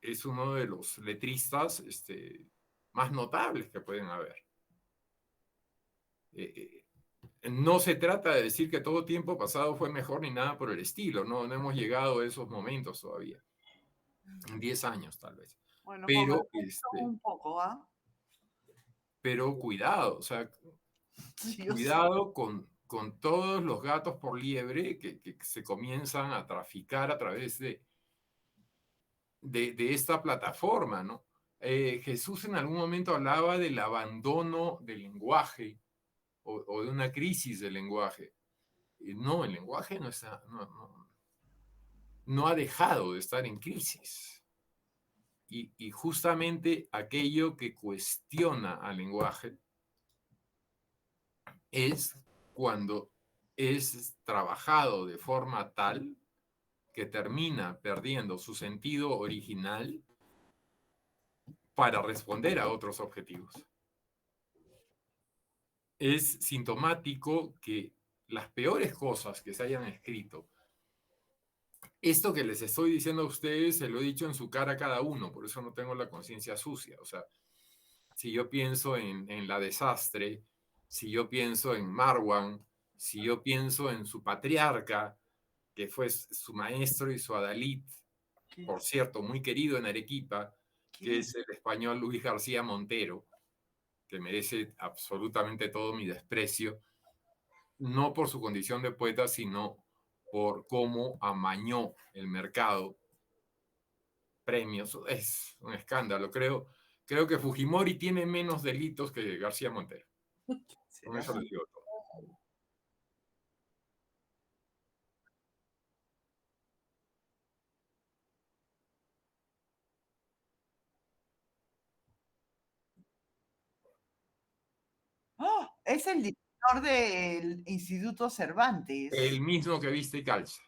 es uno de los letristas más notables que pueden haber. No se trata de decir que todo tiempo pasado fue mejor ni nada por el estilo, no hemos llegado a esos momentos todavía, en 10 años tal vez. Bueno, Pero, un poco, ¿ah? pero cuidado, o sea, Sí, cuidado con todos los gatos por liebre que se comienzan a traficar a través de esta plataforma, ¿no? Jesús en algún momento hablaba del abandono del lenguaje o de una crisis del lenguaje. No, el lenguaje no ha dejado de estar en crisis. Y justamente aquello que cuestiona al lenguaje es cuando es trabajado de forma tal que termina perdiendo su sentido original para responder a otros objetivos. Es sintomático que las peores cosas que se hayan escrito, esto que les estoy diciendo a ustedes, se lo he dicho en su cara a cada uno, por eso no tengo la conciencia sucia. O sea, si yo pienso en La Desastre, si yo pienso en Marwan, si yo pienso en su patriarca, que fue su maestro y su adalid, por cierto, muy querido en Arequipa, que es el español Luis García Montero, que merece absolutamente todo mi desprecio, no por su condición de poeta, sino por cómo amañó el mercado, premios. Es un escándalo. Creo que Fujimori tiene menos delitos que García Montero. Con eso les digo todo. ¡Oh! Es el director del Instituto Cervantes. El mismo que viste y calza.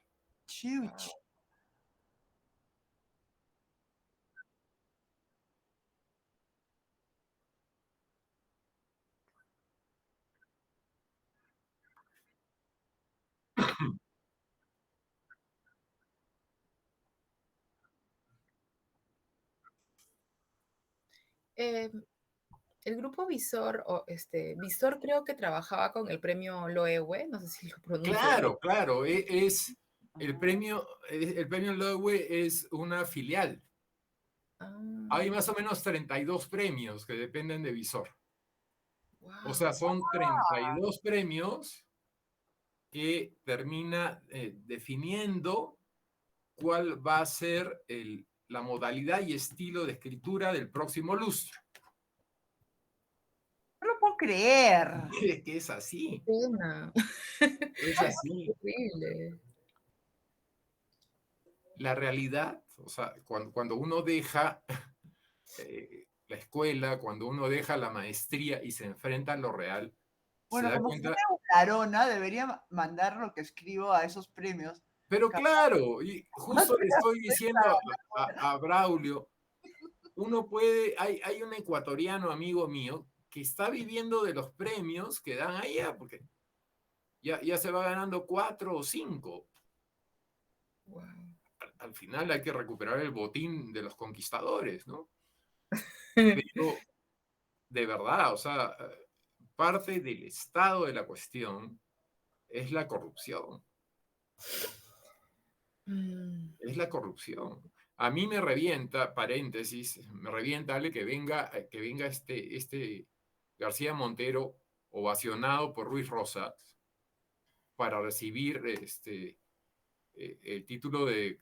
Chuch. El grupo Visor, Visor creo que trabajaba con el premio Loewe, no sé si lo pronuncio bien. Claro, es el premio Loewe es una filial. Hay más o menos 32 premios que dependen de Visor. O sea, son 32 premios que termina definiendo cuál va a ser la modalidad y estilo de escritura del próximo lustro. No lo puedo creer. Es que es así. Pena. Es así. Horrible. La realidad, o sea, cuando uno deja la escuela, cuando uno deja la maestría y se enfrenta a lo real, Bueno, se da como si cuenta. fuera una arona, debería mandar lo que escribo a esos premios. Pero Capaz. claro, y justo le estoy diciendo a Braulio, uno puede, hay un ecuatoriano amigo mío que está viviendo de los premios que dan allá, porque ya se va ganando 4 o 5. Wow. Al final hay que recuperar el botín de los conquistadores, ¿no? Pero de verdad, o sea, parte del estado de la cuestión es la corrupción. Es la corrupción. A mí me revienta, paréntesis, me revienta Ale, que venga este García Montero ovacionado por Ruiz Rosas para recibir el título de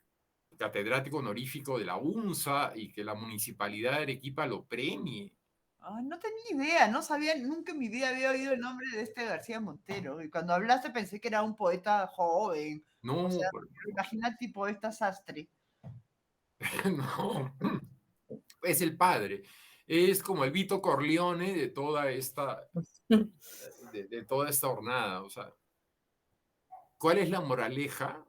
catedrático honorífico de la UNSA y que la municipalidad de Arequipa lo premie. Ay, no tenía idea, no sabía, nunca en mi vida había oído el nombre de este García Montero. Y cuando hablaste pensé que era un poeta joven. No, O sea, imagina tipo esta Sastre. no, es el padre. Es como el Vito Corleone de toda esta hornada. O sea, ¿cuál es la moraleja?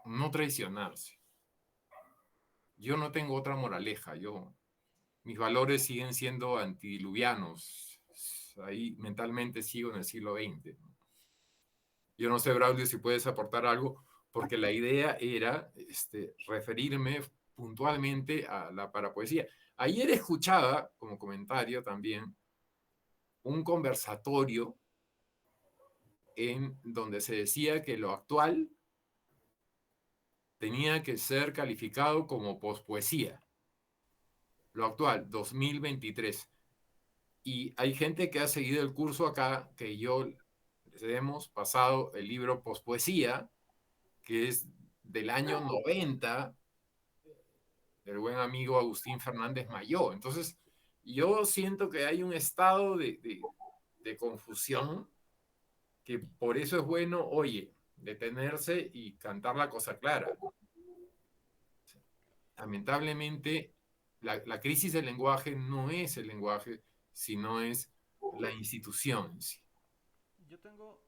No traicionarse. Yo no tengo otra moraleja. Mis valores siguen siendo antidiluvianos. Ahí mentalmente sigo en el siglo XX. Yo no sé, Braulio, si puedes aportar algo, porque la idea era referirme puntualmente a la parapoesía. Ayer escuchaba, como comentario también, un conversatorio en donde se decía que lo actual tenía que ser calificado como pospoesía. Lo actual, 2023. Y hay gente que ha seguido el curso acá, que yo les hemos pasado el libro Pospoesía, que es del año 90, del buen amigo Agustín Fernández Mayó. Entonces, yo siento que hay un estado de confusión, que por eso es bueno, oye, detenerse y cantar la cosa clara. Lamentablemente, la crisis del lenguaje no es el lenguaje, sino es la institución en sí. Yo tengo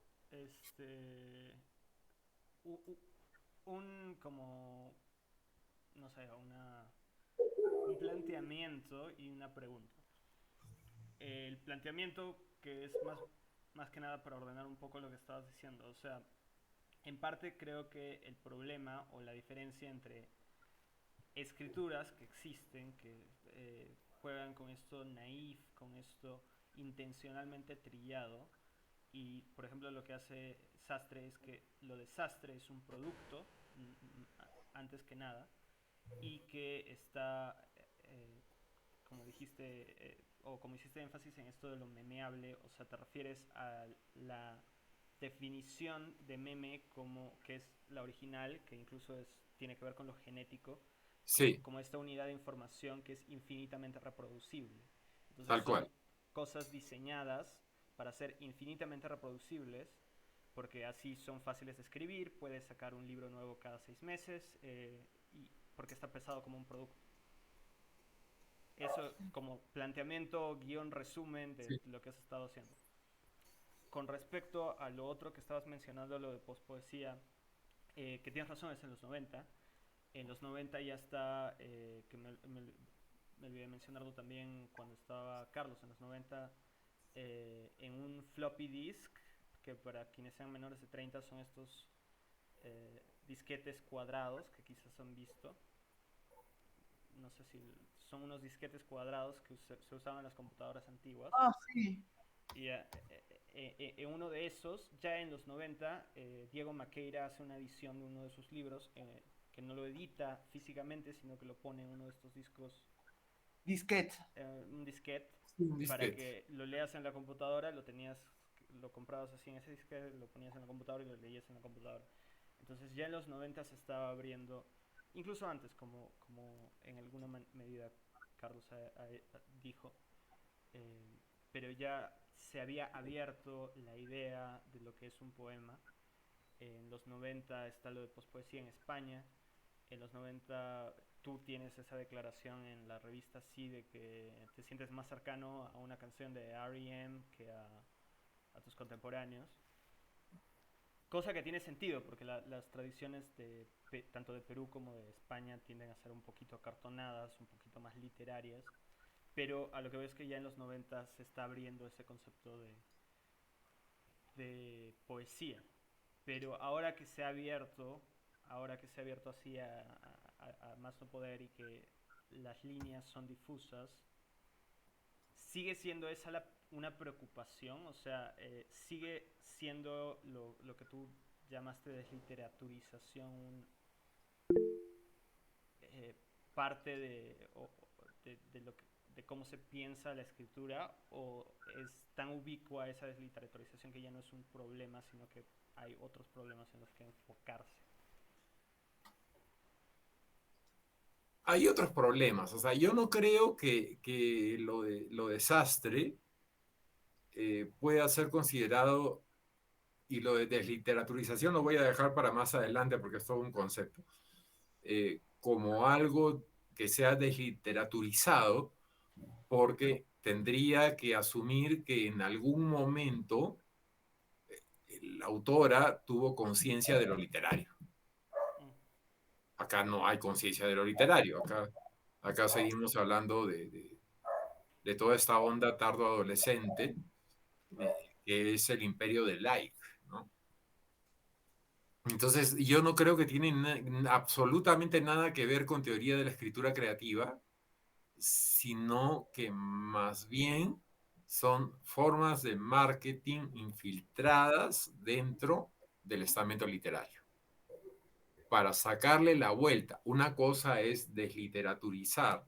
como, no sé, un planteamiento y una pregunta. El planteamiento que es más que nada para ordenar un poco lo que estabas diciendo. O sea, en parte creo que el problema o la diferencia entre escrituras que existen, que juegan con esto naif, con esto intencionalmente trillado, y por ejemplo lo que hace Sastre es que lo de Sastre es un producto antes que nada, y que está como dijiste o como hiciste énfasis en esto de lo memeable, o sea, te refieres a la definición de meme como que es la original, que incluso tiene que ver con lo genético, Sí, como esta unidad de información que es infinitamente reproducible. Entonces tal son cual. cosas diseñadas para ser infinitamente reproducibles, porque así son fáciles de escribir, puedes sacar un libro nuevo cada 6 meses, y porque está pensado como un producto. Eso como planteamiento, guión, resumen de Sí. lo que has estado haciendo. Con respecto a lo otro que estabas mencionando, lo de pospoesía, que tienes razón, es en los 90. En los 90 ya está, que me olvidé mencionarlo también cuando estaba Carlos, en los 90, en un floppy disk, que para quienes sean menores de 30 son estos disquetes cuadrados que quizás han visto. No sé si son unos disquetes cuadrados que se usaban en las computadoras antiguas. Ah, sí. Y en uno de esos, ya en los 90, Diego Maqueira hace una edición de uno de sus libros, que no lo edita físicamente, sino que lo pone en uno de estos discos. Disquete. Un disquete. Un Para disquete. que lo leas en la computadora, lo tenías lo comprabas así en ese disquete, lo ponías en la computadora y lo leías en la computadora. Entonces ya en los 90 se estaba abriendo, incluso antes, como en alguna medida Carlos dijo, pero ya se había abierto la idea de lo que es un poema. En los 90 está lo de pospoesía en España. En los 90 tú tienes esa declaración en la revista Sí de que te sientes más cercano a una canción de R.E.M. que a tus contemporáneos. Cosa que tiene sentido, porque las tradiciones tanto de Perú como de España tienden a ser un poquito acartonadas, un poquito más literarias, pero a lo que veo es que ya en los 90 se está abriendo ese concepto de poesía. Pero ahora que se ha abierto así a más no poder y que las líneas son difusas, sigue siendo esa una preocupación, o sea, sigue siendo lo que tú llamaste desliteraturización parte de cómo se piensa la escritura, o es tan ubicua esa desliteraturización que ya no es un problema, sino que hay otros problemas en los que enfocarse. Hay otros problemas, o sea, yo no creo que lo de Sastre pueda ser considerado, y lo de desliteraturización lo voy a dejar para más adelante porque es todo un concepto, como algo que sea desliteraturizado, porque tendría que asumir que en algún momento la autora tuvo conciencia de lo literario. Acá no hay conciencia de lo literario, acá seguimos hablando de toda esta onda tardo-adolescente, que es el imperio del like, ¿no? Entonces, yo no creo que tiene absolutamente nada que ver con teoría de la escritura creativa, sino que más bien son formas de marketing infiltradas dentro del estamento literario, para sacarle la vuelta. Una cosa es desliteraturizar.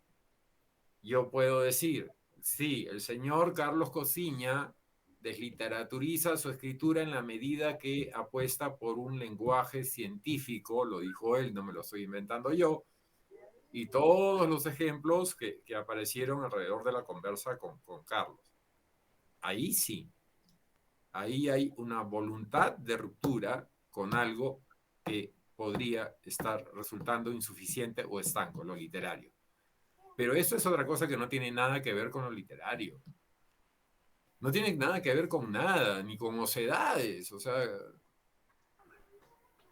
Yo puedo decir, sí, el señor Carlos Cosiña desliteraturiza su escritura en la medida que apuesta por un lenguaje científico, lo dijo él, no me lo estoy inventando yo, y todos los ejemplos que aparecieron alrededor de la conversa con Carlos. Ahí sí, ahí hay una voluntad de ruptura con algo que podría estar resultando insuficiente o estanco, lo literario. Pero eso es otra cosa que no tiene nada que ver con lo literario. No tiene nada que ver con nada, ni con mocedades, o sea,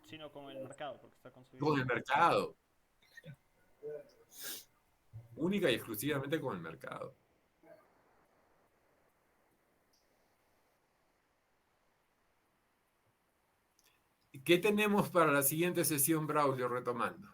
Sino con el mercado, porque está consumido. con el mercado. Única y exclusivamente con el mercado. ¿Qué tenemos para la siguiente sesión, Braulio, retomando?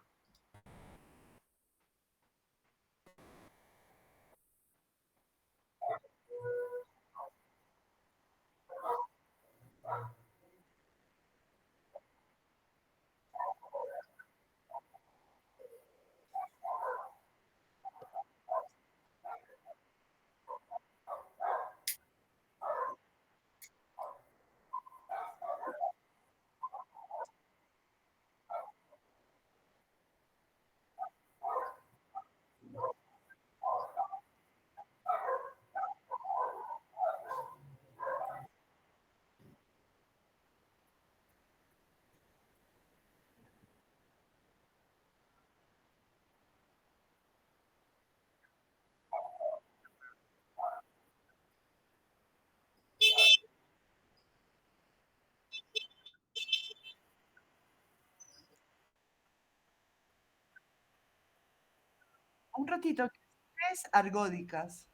Un ratito, ¿qué es argódicas?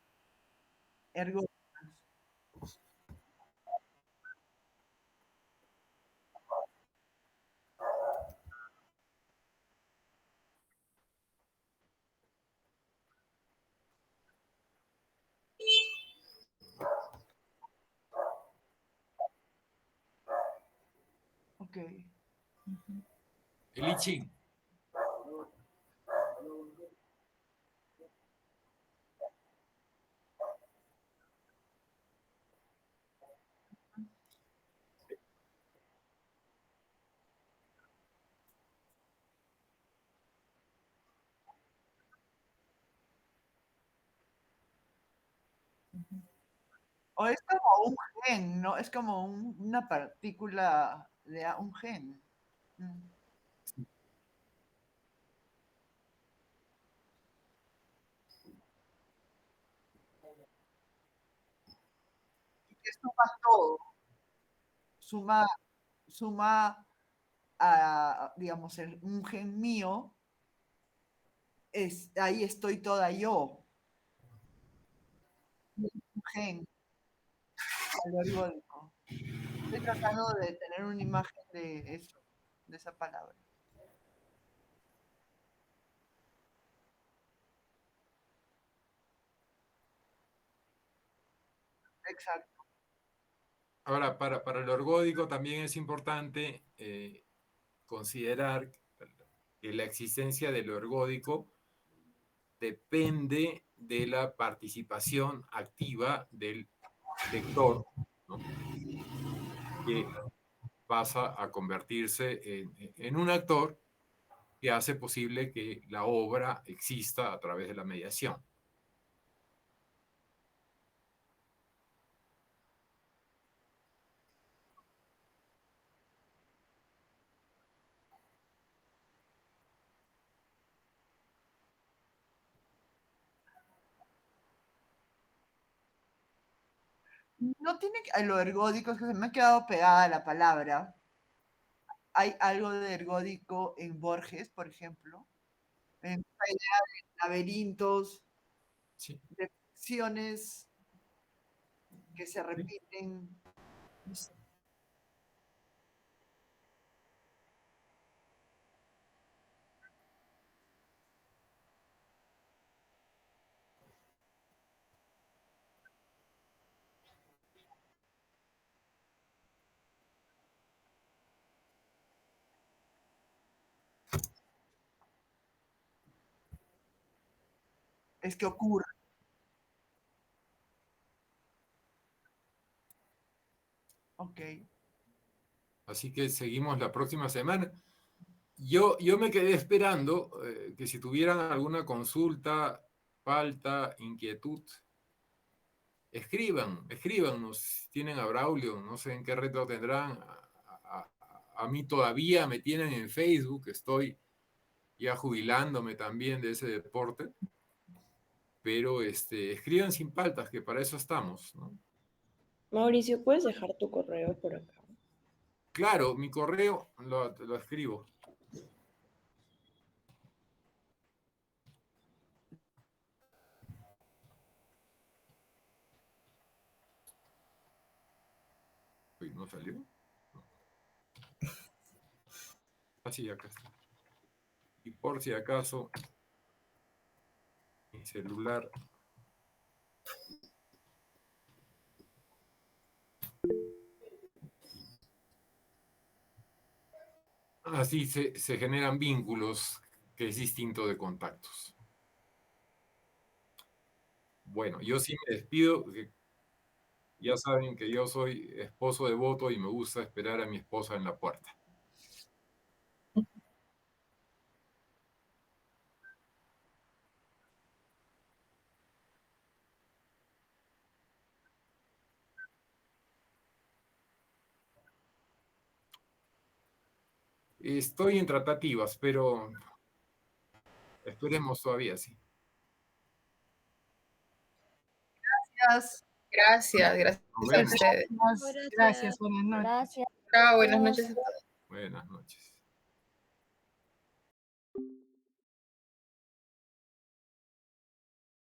Ergódicas. Ok. El I Ching. O es como un gen, ¿no? Es como una partícula de un gen. Y que suma todo. Suma a, digamos, un gen mío, ahí estoy toda yo. Un gen algoritmo. Estoy tratando de tener una imagen de eso, de esa palabra. Exacto. Ahora, para el orgódico también es importante considerar que la existencia del orgódico depende de la participación activa del lector, ¿no? Que pasa a convertirse en un actor que hace posible que la obra exista a través de la mediación. No tiene lo ergódico, es que se me ha quedado pegada la palabra. Hay algo de ergódico en Borges, por ejemplo, en esa idea de laberintos, sí, de ficciones que se repiten. No sé. Es que ocurre. Ok. Así que seguimos la próxima semana. Yo me quedé esperando que si tuvieran alguna consulta, falta, inquietud, escríbanos. Tienen a Braulio, no sé en qué red lo tendrán. A mí todavía me tienen en Facebook, estoy ya jubilándome también de ese deporte. Pero escriban sin paltas, que para eso estamos, ¿no? Mauricio, ¿puedes dejar tu correo por acá? Claro, mi correo lo escribo. Uy, ¿no salió? No. Así, acá está. Y por si acaso, mi celular. Así se generan vínculos, que es distinto de contactos. Bueno, yo sí me despido. Ya saben que yo soy esposo devoto y me gusta esperar a mi esposa en la puerta. Estoy en tratativas, pero esperemos todavía, sí. Gracias. Gracias Nos a vemos. ustedes. Gracias, buenas noches. Gracias. Chao, buenas Adiós. noches a todos. Buenas noches.